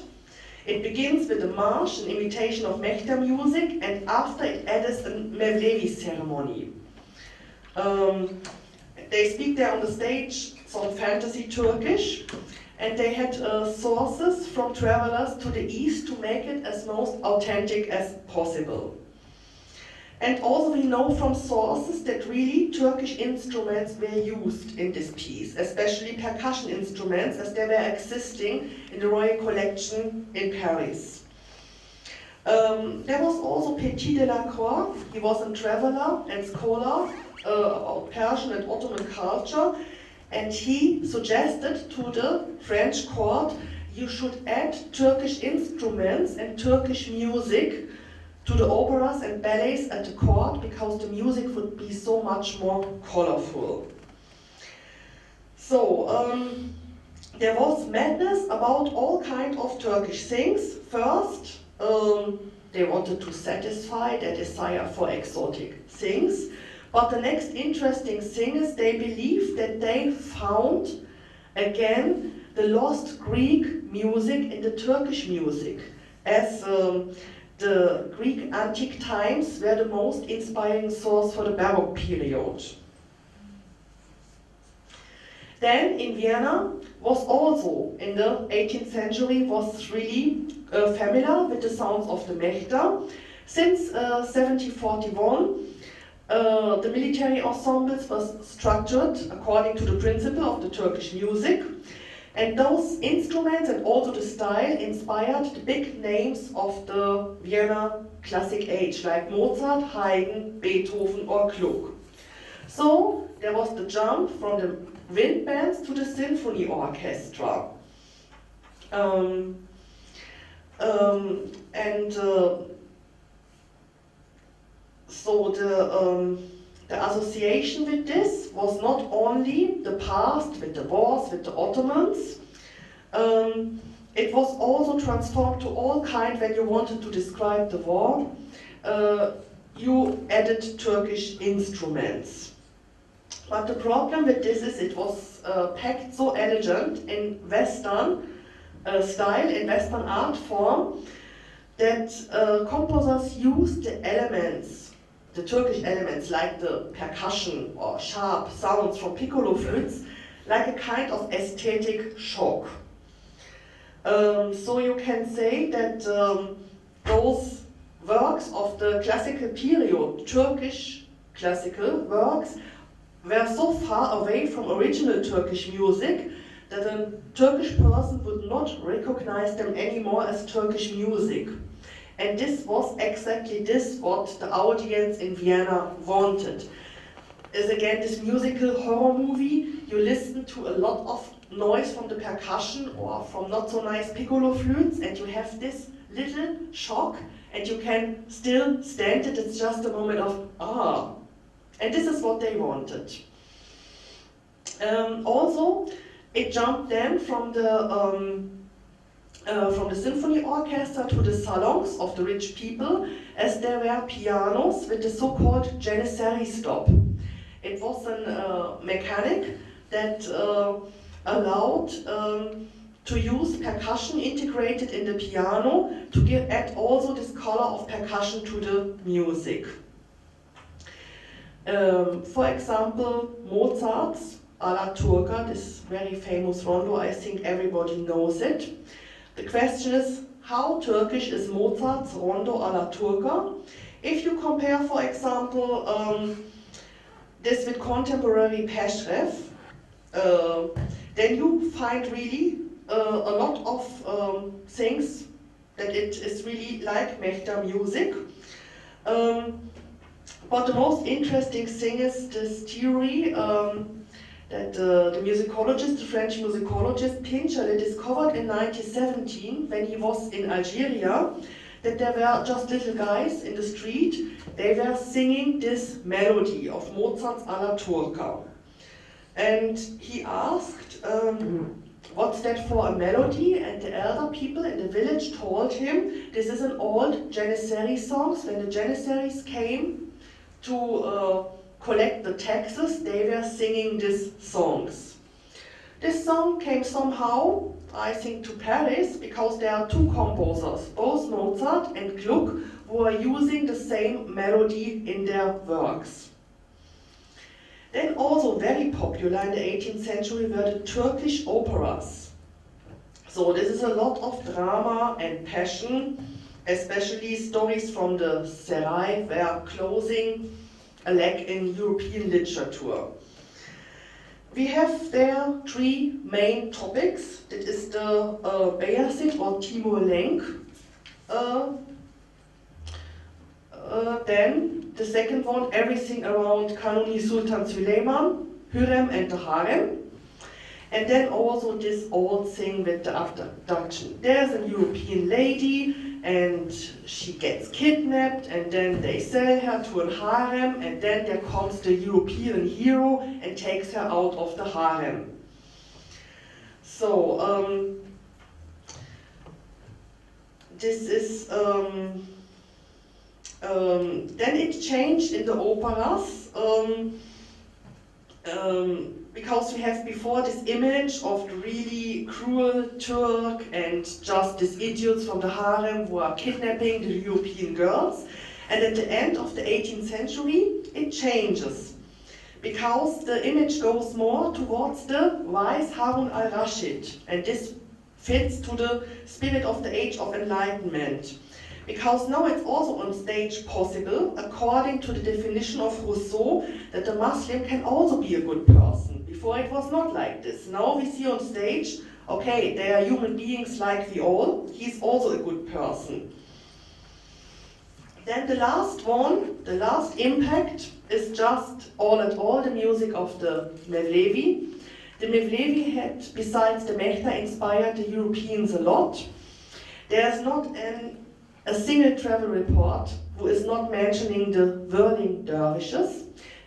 It begins with a march, an imitation of Mehter music, and after it adds a Mevlevi ceremony. They speak there on the stage some fantasy Turkish, and they had sources from travelers to the east to make it as most authentic as possible. And also we know from sources that really Turkish instruments were used in this piece, especially percussion instruments, as they were existing in the royal collection in Paris. There was also Petit de la Croix. He was a traveler and scholar about Persian and Ottoman culture, and he suggested to the French court, you should add Turkish instruments and Turkish music to the operas and ballets at the court, because the music would be so much more colorful. So there was madness about all kinds of Turkish things. First, they wanted to satisfy their desire for exotic things, but the next interesting thing is they believed that they found again the lost Greek music in the Turkish music, as the Greek antique times were the most inspiring source for the Baroque period. Then in Vienna was also, in the 18th century, was really familiar with the sounds of the Mehter. Since 1741, the military ensembles was structured according to the principle of the Turkish music. And those instruments and also the style inspired the big names of the Vienna classic age, like Mozart, Haydn, Beethoven or Gluck. So there was the jump from the wind bands to the symphony orchestra. So the association with this was not only the past, with the wars, with the Ottomans, it was also transformed to all kinds. When you wanted to describe the war, you added Turkish instruments. But the problem with this is it was packed so elegant in Western style, in Western art form, that composers used the elements, the Turkish elements, like the percussion or sharp sounds from piccolo flutes, like a kind of aesthetic shock. So you can say that those works of the classical period, Turkish classical works, were so far away from original Turkish music that a Turkish person would not recognize them anymore as Turkish music. And this was exactly this what the audience in Vienna wanted. is again this musical horror movie. You listen to a lot of noise from the percussion or from not so nice piccolo flutes, and you have this little shock, and you can still stand it. It's just a moment of ah. And this is what they wanted. Also, it jumped then from the symphony orchestra to the salons of the rich people, as there were pianos with the so-called Janissary stop. It was a mechanic that allowed to use percussion integrated in the piano to add also this color of percussion to the music. For example, Mozart's alla turca, this very famous rondo, I think everybody knows it. The question is, how Turkish is Mozart's rondo alla turca? If you compare, for example, this with contemporary Peschrev, then you find really a lot of things that it is really like Mechta music. But the most interesting thing is this theory that the musicologist, the French musicologist Pinchale discovered in 1917 when he was in Algeria, that there were just little guys in the street, they were singing this melody of Mozart's alla turca. And he asked, what's that for a melody? And the elder people in the village told him, this is an old Janissary song. When the Janissaries came to collect the taxes, they were singing these songs. This song came somehow, I think, to Paris because there are two composers, both Mozart and Gluck, who are using the same melody in their works. Then also very popular in the 18th century were the Turkish operas. So this is a lot of drama and passion, especially stories from the Serai were closing a leg in European literature. We have there three main topics. That is the Bayezid or Timur Lenk. Then the second one, everything around Kanuni Sultan Süleyman, Hürrem and the harem. And then also this old thing with the abduction. There's a European lady and she gets kidnapped and then they sell her to a harem and then there comes the European hero and takes her out of the harem. So this is then it changed in the operas because we have before this image of the really cruel Turk and just these idiots from the harem who are kidnapping the European girls. And at the end of the 18th century, it changes because the image goes more towards the wise Harun al-Rashid, and this fits to the spirit of the Age of Enlightenment. Because now it's also on stage possible, according to the definition of Rousseau, that a Muslim can also be a good person. Before it was not like this. Now we see on stage, okay, they are human beings like we all, he's also a good person. Then the last one, the last impact, is just all at all the music of the Mevlevi. The Mevlevi had, besides the Mechta, inspired the Europeans a lot. There's not a single travel report who is not mentioning the whirling dervishes.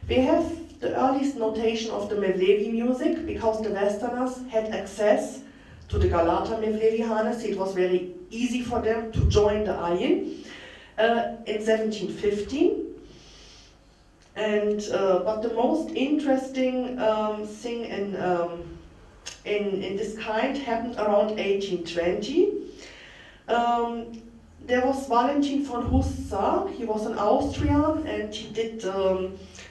We have the earliest notation of the Mevlevi music because the Westerners had access to the Galata Mevlevi harness. It was very easy for them to join the Ayin in 1715. And but the most interesting thing in this kind happened around 1820. There was Valentin von Hussa. He was an Austrian and he did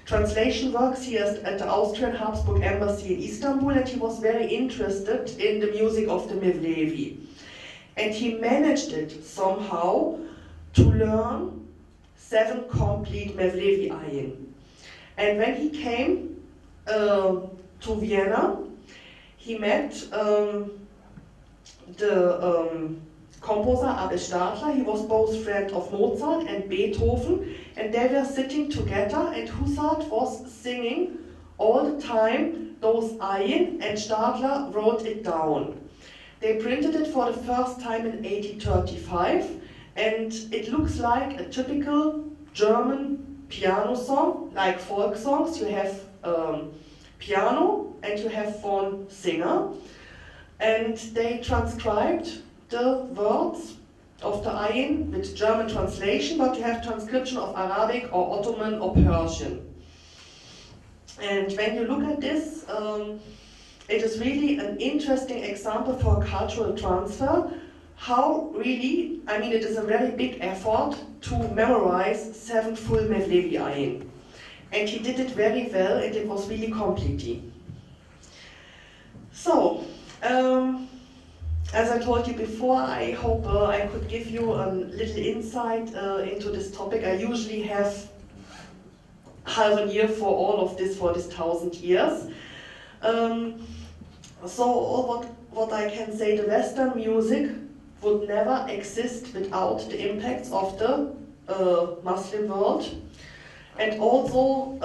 translation works here at the Austrian Habsburg Embassy in Istanbul, and he was very interested in the music of the Mevlevi. And he managed it somehow to learn 7 complete Mevlevi ayin. And when he came to Vienna, he met the composer Abel Stadler. He was both friend of Mozart and Beethoven, and they were sitting together, and Hussard was singing all the time those Aien, and Stadler wrote it down. They printed it for the first time in 1835, and it looks like a typical German piano song, like folk songs. You have piano and you have one singer, and they transcribed the words of the Ayin with German translation, but you have transcription of Arabic or Ottoman or Persian. And when you look at this, it is really an interesting example for cultural transfer. How really, I mean, it is a very big effort to memorize 7 full Mevlevi Ayin. And he did it very well, and it was really complete. So, as I told you before, I hope I could give you a little insight into this topic. I usually have half a year for all of this, for this 1,000 years. So what I can say, the Western music would never exist without the impacts of the Muslim world. And also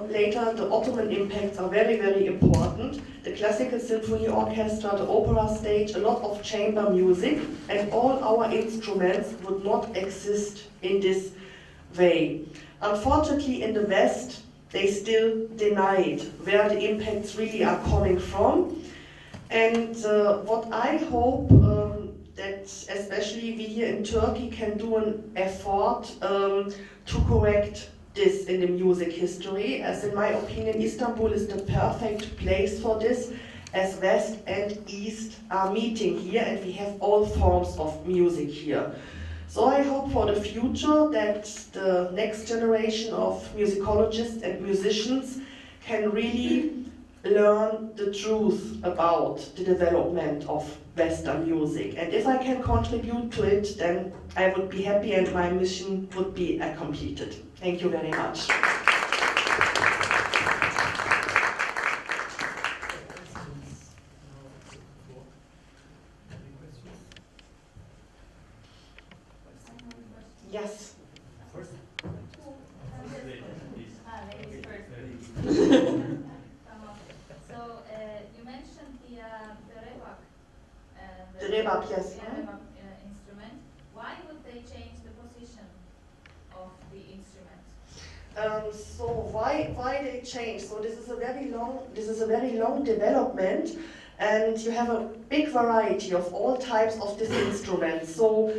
later the Ottoman impacts are very, very important. The classical symphony orchestra, the opera stage, a lot of chamber music, and all our instruments would not exist in this way. Unfortunately, in the West, they still denied where the impacts really are coming from. And what I hope that especially we here in Turkey can do an effort to correct this in the music history, as in my opinion Istanbul is the perfect place for this, as West and East are meeting here and we have all forms of music here. So I hope for the future that the next generation of musicologists and musicians can really learn the truth about the development of Western music. And if I can contribute to it, then I would be happy and my mission would be completed. Thank you very much. Yes. First. Ladies first. So you mentioned the rebab. The rebab, yes. The rebab instrument. Why would they change the position of the instrument? So why they change? So this is a very long development, and you have a big variety of all types of this instrument. So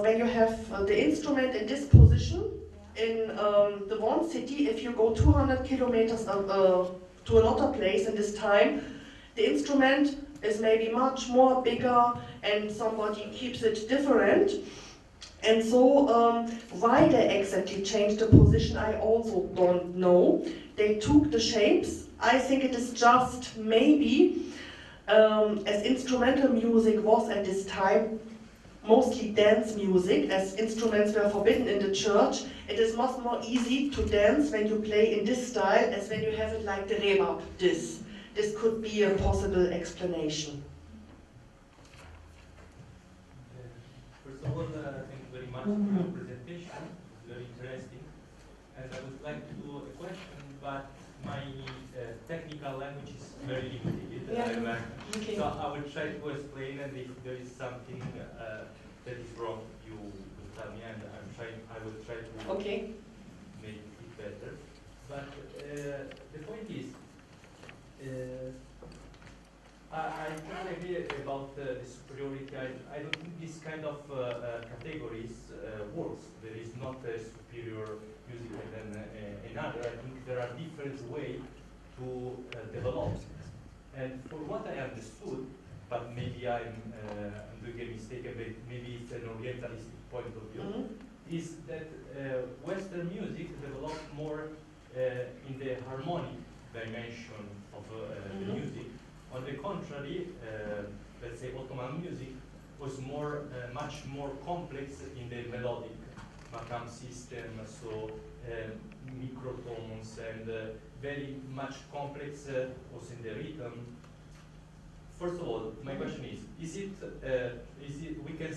when you have the instrument in this position in the one city, if you go 200 kilometers to another place in this time, the instrument is maybe much more bigger and somebody keeps it different. And so why they exactly changed the position, I also don't know. They took the shapes. I think it is just maybe, as instrumental music was at this time, mostly dance music, as instruments were forbidden in the church, it is much more easy to dance when you play in this style as when you have it like the rebab, this. This could be a possible explanation. First of all, thank you very much for your presentation. It's very interesting. And I would like to do a question, but my technical language is very limited. Yeah. Okay. So I will try to explain, and if there is something that is wrong, you will tell me, and I will try to Okay. make it better. But the point is, I totally agree about the superiority. I don't think this kind of categories works. There is not a superior music than another. I think there are different ways to develop. And for what I understood, but maybe I'm doing a mistake, maybe it's an Orientalist point of view, is that Western music developed more in the harmonic dimension of the music. On the contrary, let's say Ottoman music was much more complex in the melodic makam system, so microtones, and very much complex also in the rhythm. first of all, my question is it we can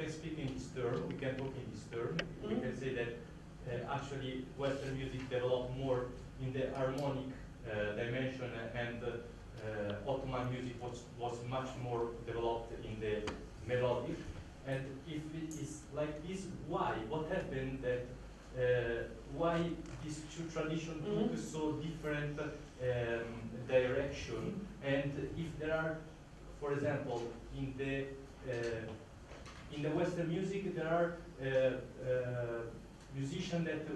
speak in this term, we can talk in this term, we can say that actually Western music developed more in the harmonic dimension, and Ottoman music was much more developed in the melodic. And if it is like this, why? What happened that why these two traditions took so different direction? And if there are, for example, in the Western music, there are musicians that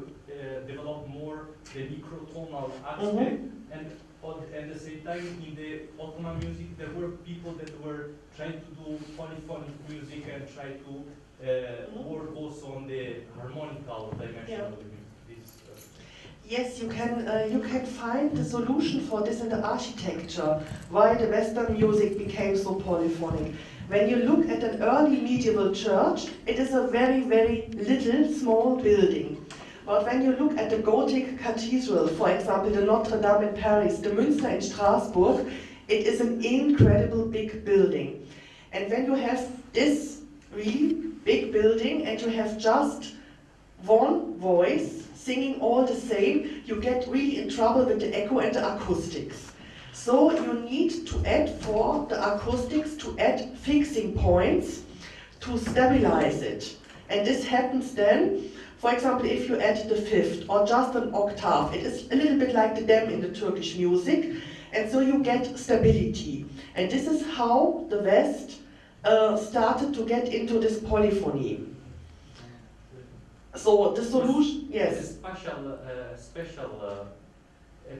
develop more the microtonal aspect, and at the same time, in the Ottoman music, there were people that were trying to do polyphonic music and try to work also on the harmonical dimension of the music. Yes, you can find the solution for this in the architecture, why the Western music became so polyphonic. When you look at an early medieval church, it is a very, very little, small building. But when you look at the Gothic cathedral, for example, the Notre Dame in Paris, the Münster in Strasbourg, it is an incredible big building. And when you have this really big building and you have just one voice singing all the same, you get really in trouble with the echo and the acoustics. So you need to add for the acoustics, to add fixing points to stabilize it. And this happens then, for example, if you add the fifth or just an octave, it is a little bit like the dem in the Turkish music, and so you get stability. And this is how the West started to get into this polyphony. So the solution, yes. It's a special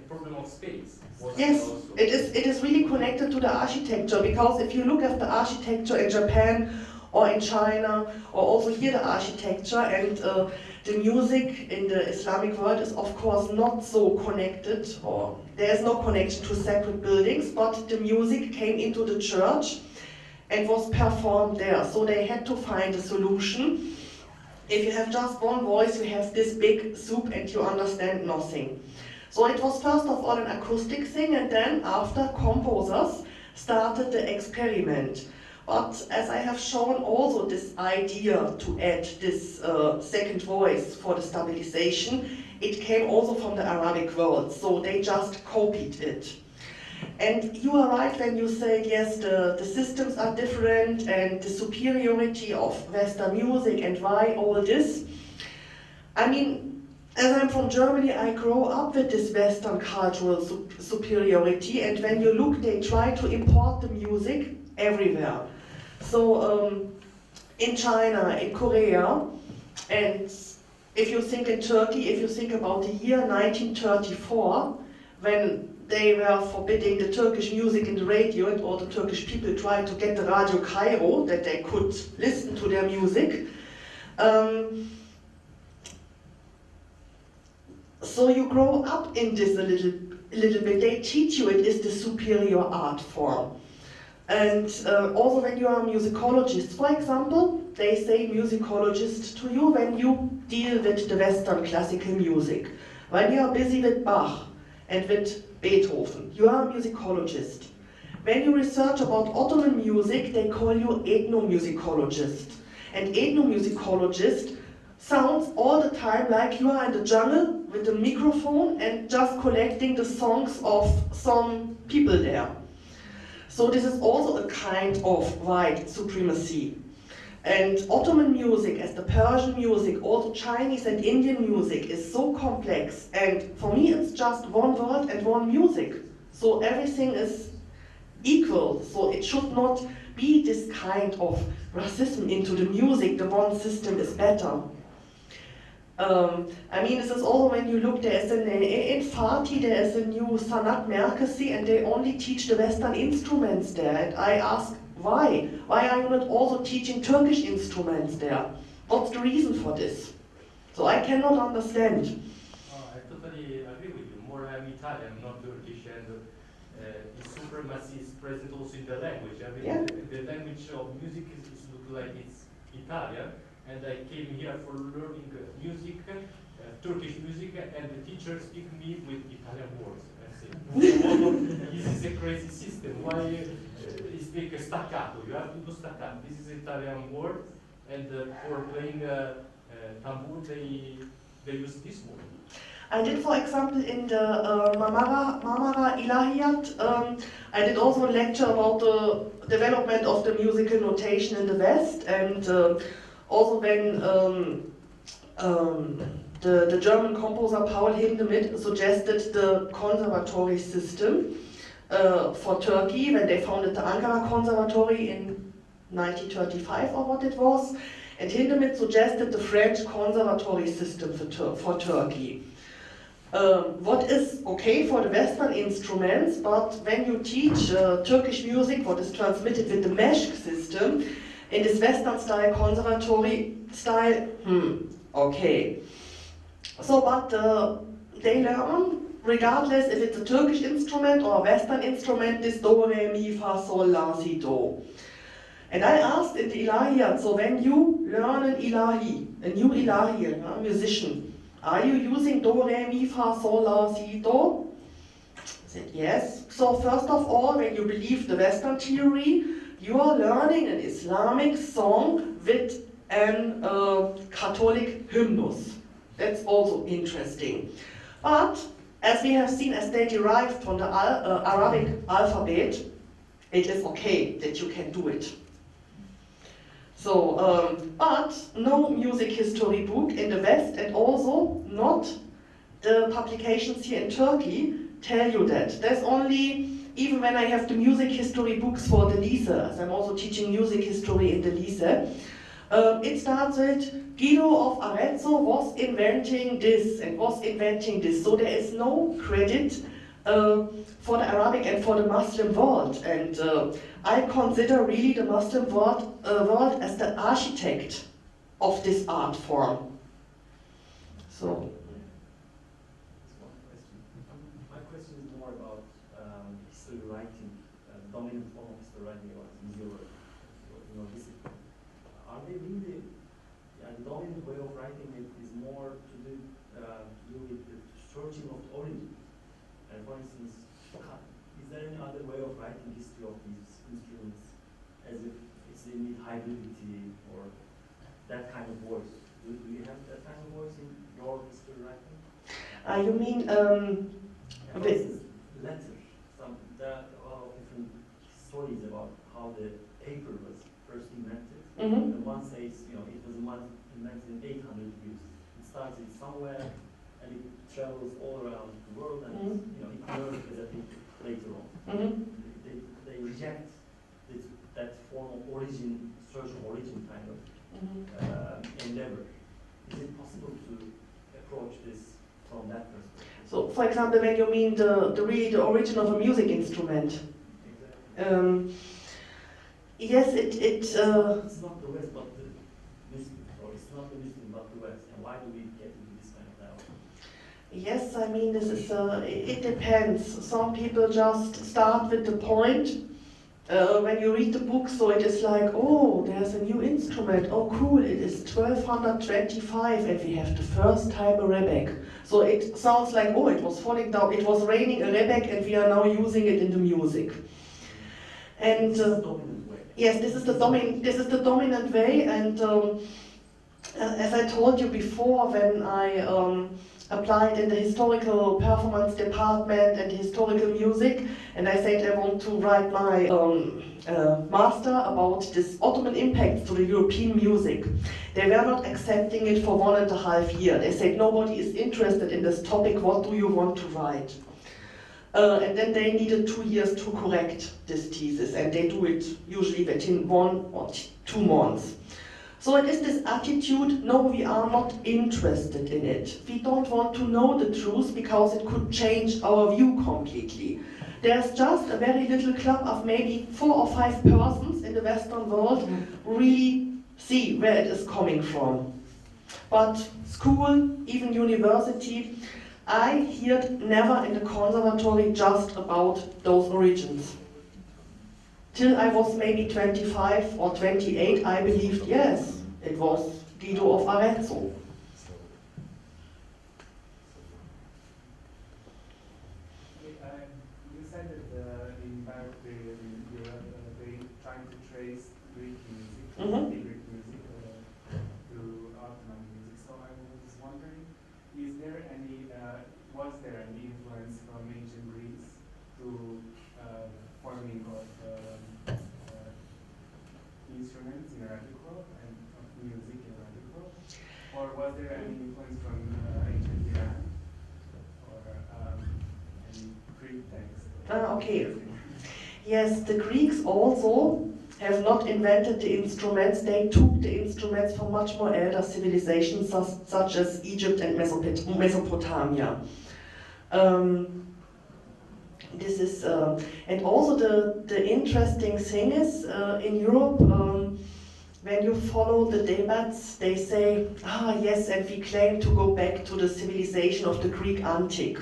problem of space. Yes, it is really connected to the architecture, because if you look at the architecture in Japan or in China, or also here the architecture, and the music in the Islamic world is of course not so connected, or there is no connection to sacred buildings, but the music came into the church and was performed there. So they had to find a solution. If you have just one voice, you have this big soup and you understand nothing. So it was first of all an acoustic thing, and then after, composers started the experiment. But as I have shown, also this idea to add this second voice for the stabilization, it came also from the Arabic world, so they just copied it. And you are right when you say, yes, the systems are different and the superiority of Western music and why all this. I mean, as I'm from Germany, I grow up with this Western cultural superiority, and when you look, they try to import the music everywhere. So in China, in Korea, and if you think in Turkey, if you think about the year 1934, when they were forbidding the Turkish music in the radio, and all the Turkish people tried to get the Radio Cairo, that they could listen to their music. So you grow up in this a little bit. They teach you it is the superior art form. And also when you are a musicologist, for example, they say musicologist to you when you deal with the Western classical music. When you are busy with Bach and with Beethoven, you are a musicologist. When you research about Ottoman music, they call you ethnomusicologist. And ethnomusicologist sounds all the time like you are in the jungle with a microphone and just collecting the songs of some people there. So this is also a kind of white supremacy. And Ottoman music, as the Persian music, also Chinese and Indian music, is so complex. And for me, it's just one word and one music. So everything is equal. So it should not be this kind of racism into the music. The one system is better. I mean, this is also when you look, there is in Fatih, there is a new Sanat Merkezi, and they only teach the Western instruments there. And I ask, why? Why are you not also teaching Turkish instruments there? What's the reason for this? So I cannot understand. I totally agree with you. More I'm Italian, not Turkish, and the supremacy is present also in the language. I mean, Yeah. the language of music is look like it's Italian. And I came here for learning music, Turkish music, and the teacher speak me with Italian words. And This is a crazy system. Why you speak staccato? You have to do staccato. This is Italian word, and for playing tambour, they use this word. I did, for example, in the Marmara Ilahiyat, I did also a lecture about the development of the musical notation in the West, and also when the German composer Paul Hindemith suggested the conservatory system for Turkey when they founded the Ankara Conservatory in 1935 or what it was, and Hindemith suggested the French conservatory system for Turkey. What is okay for the Western instruments, but when you teach Turkish music, what is transmitted with the Meşk system, in this Western style, conservatory style, okay. So, but they learn, regardless if it's a Turkish instrument or a Western instrument, this do, re, mi, fa, sol, la, si, do. And I asked in the Ilahiyat, so when you learn an Ilahi, a new Ilahi, a musician, are you using do, re, mi, fa, sol, la, si, do? I said yes. So first of all, when you believe the Western theory, you are learning an Islamic song with an Catholic hymnus. That's also interesting. But as we have seen, as they derived from the Arabic alphabet, it is okay that you can do it. So, but no music history book in the West, and also not the publications here in Turkey tell you that. There's only, even when I have the music history books for the Lise, as I'm also teaching music history in the Lise, it starts with Guido of Arezzo was inventing this and was inventing this. So there is no credit for the Arabic and for the Muslim world. And I consider really the Muslim world as the architect of this art form. So. My question is more about history writing, dominant form of history writing about your discipline. Are they really, the dominant way of writing it is more to do with the searching of the origin. And for instance, is there any other way of writing history of these instruments as if it's in hybridity or that kind of voice? Do you have that kind of voice in your history writing? You mean for instance, letter. There are a lot of different stories about how the paper was first invented. Mm-hmm. And one says, it was invented in 800 years. It started somewhere and it travels all around the world, and it emerged as a thing later on. Mm-hmm. They reject that form of origin, search of origin kind of endeavor. Is it possible to approach this from that perspective? So, for example, when you mean the origin of a music instrument. Exactly. Yes, it's not the West, but the Muslim, or it's not the Muslim, but the West. And why do we get into this kind of dialogue? Yes, I mean, this is it depends. Some people just start with the point. When you read the book, so it is like, oh, there's a new instrument. Oh, cool! It is 1225, and we have the first time a rebec. So it sounds like, oh, it was falling down. It was raining a rebec, and we are now using it in the music. And yes, this is the dominant way. And as I told you before, when I applied in the historical performance department and historical music, and I said I want to write my master about this Ottoman impact to the European music. They were not accepting it for 1.5 years. They said nobody is interested in this topic, what do you want to write? And then they needed 2 years to correct this thesis, and they do it usually within 1 or 2 months. So it is this attitude, no, we are not interested in it. We don't want to know the truth because it could change our view completely. There's just a very little club of maybe 4 or 5 persons in the Western world who really see where it is coming from. But school, even university, I heard never in the conservatory just about those origins. Till I was maybe 25 or 28, I believed, yes, it was Guido of Arezzo. I Or was there any influence from ancient Iran? Or any Greek text? Okay. Yes, the Greeks also have not invented the instruments. They took the instruments from much more elder civilizations such as Egypt and Mesopotamia. This is, and also the interesting thing is, in Europe, when you follow the debates, they say, yes, and we claim to go back to the civilization of the Greek antique.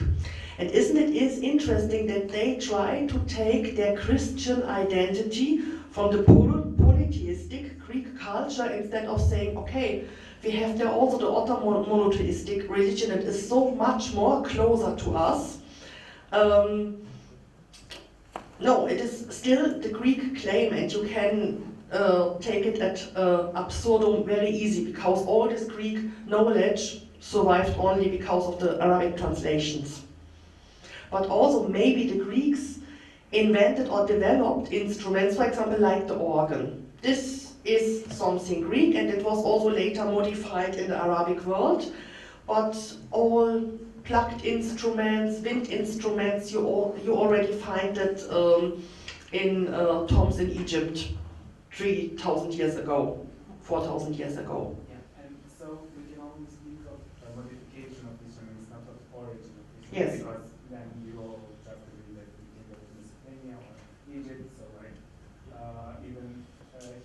And isn't it interesting that they try to take their Christian identity from the polytheistic Greek culture instead of saying, okay, we have there also the Ottoman monotheistic religion that is so much more closer to us. No, it is still the Greek claim, and you can take it at absurdum very easy, because all this Greek knowledge survived only because of the Arabic translations. But also maybe the Greeks invented or developed instruments, for example, like the organ. This is something Greek, and it was also later modified in the Arabic world, but all plucked instruments, wind instruments, you already find that in tombs in Egypt 3,000 years ago, 4,000 years ago. Yeah, and so we can only speak of a modification of instruments, not of origin of instruments. Yes. Because then you all just agree that we can go to Mesopotamia or Egypt, so like even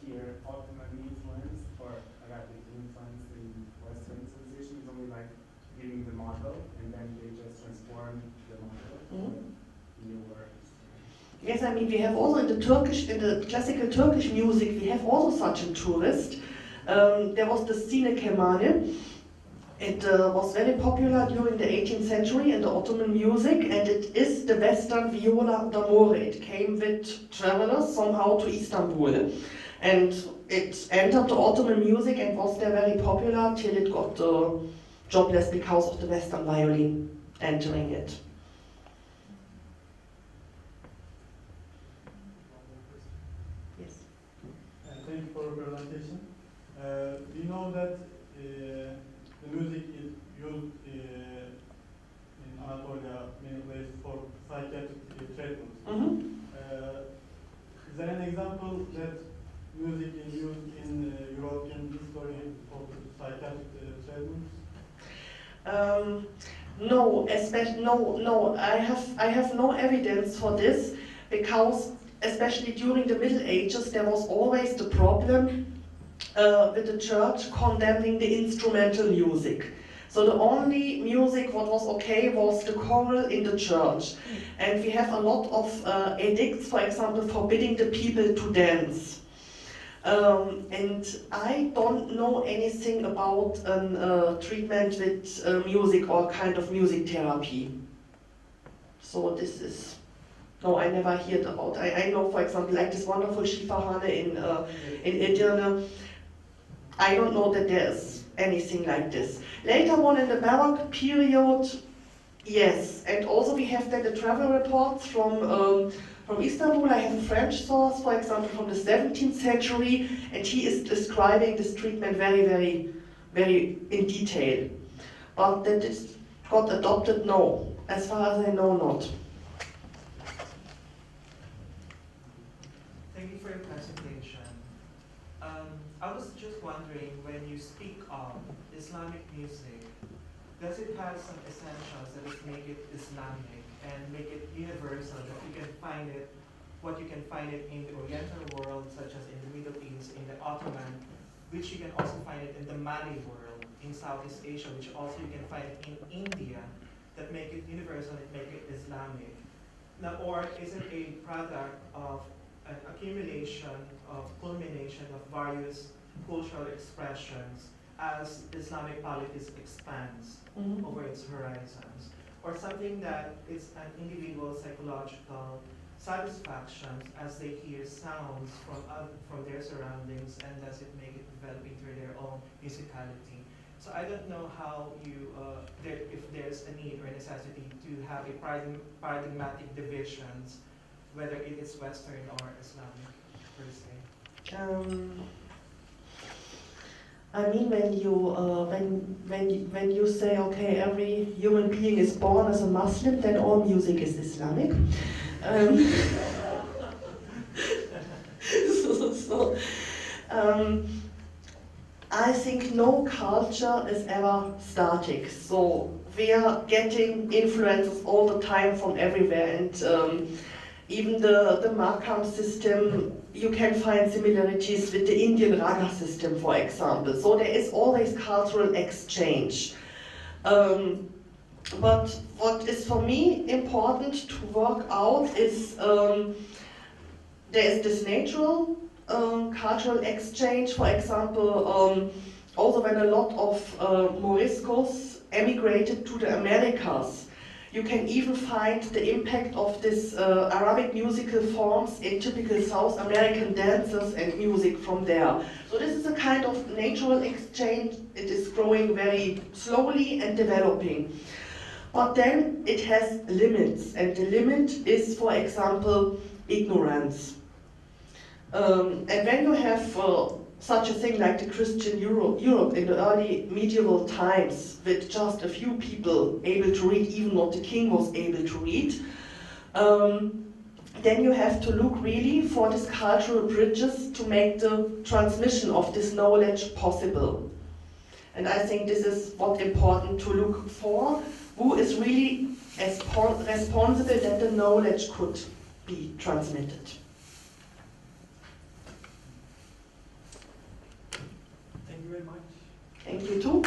here, Ottoman influence or Arabic influence in Western civilization is only like giving the model, and then they just transform the model to newer instruments. Yes, I mean, we have also in the classical Turkish music, we have also such a tourist. There was the Sine Kemane. It was very popular during the 18th century in the Ottoman music, and it is the Western viola d'amore. It came with travelers somehow to Istanbul, and it entered the Ottoman music and was there very popular till it got jobless because of the Western violin entering it. Yes. Thank you for your presentation. We know that the music is used in Anatolia, many places, for psychiatric treatments. Is there an example that music is used in European history for psychiatric treatments? No, I have no evidence for this, because especially during the Middle Ages there was always the problem with the church condemning the instrumental music. So the only music what was okay was the choral in the church. And we have a lot of edicts, for example, forbidding the people to dance. And I don't know anything about treatment with music or kind of music therapy. So this is, no, I never heard about. I know, for example, like this wonderful Schieferhahn in Edirne. I don't know that there's anything like this. Later on in the Baroque period, yes. And also we have then the travel reports from Istanbul. I have a French source, for example, from the 17th century, and he is describing this treatment very, very, very in detail. But that it got adopted, no. As far as I know, not. Thank you for your presentation. I was just wondering, when you speak of Islamic music, does it have some essentials that would make it Islamic and make it universal, that you can find it, what you can find it in the Oriental world, such as in the Middle East, in the Ottoman, which you can also find it in the Mali world, in Southeast Asia, which also you can find it in India, that make it universal and make it Islamic? Now, or is it a product of an accumulation of culmination of various cultural expressions as Islamic politics expands over its horizons, or something that is an individual psychological satisfaction as they hear sounds from their surroundings, and does it make it develop into their own musicality? So I don't know how you, if there's a need or necessity to have a paradigmatic divisions, whether it is Western or Islamic per se. I mean, when you say, okay, every human being is born as a Muslim, then all music is Islamic. I think no culture is ever static. So we are getting influences all the time from everywhere, and even the Makam system, you can find similarities with the Indian Raga system, for example. So there is always cultural exchange. But what is for me important to work out is there is this natural cultural exchange. For example, also when a lot of Moriscos emigrated to the Americas, you can even find the impact of this Arabic musical forms in typical South American dances and music from there. So this is a kind of natural exchange. It is growing very slowly and developing. But then it has limits, and the limit is, for example, ignorance. And when you have such a thing like the Christian Europe in the early medieval times, with just a few people able to read, even not the king was able to read, then you have to look really for these cultural bridges to make the transmission of this knowledge possible. And I think this is what's important to look for, who is really responsible that the knowledge could be transmitted. Thank you very much. Thank you too.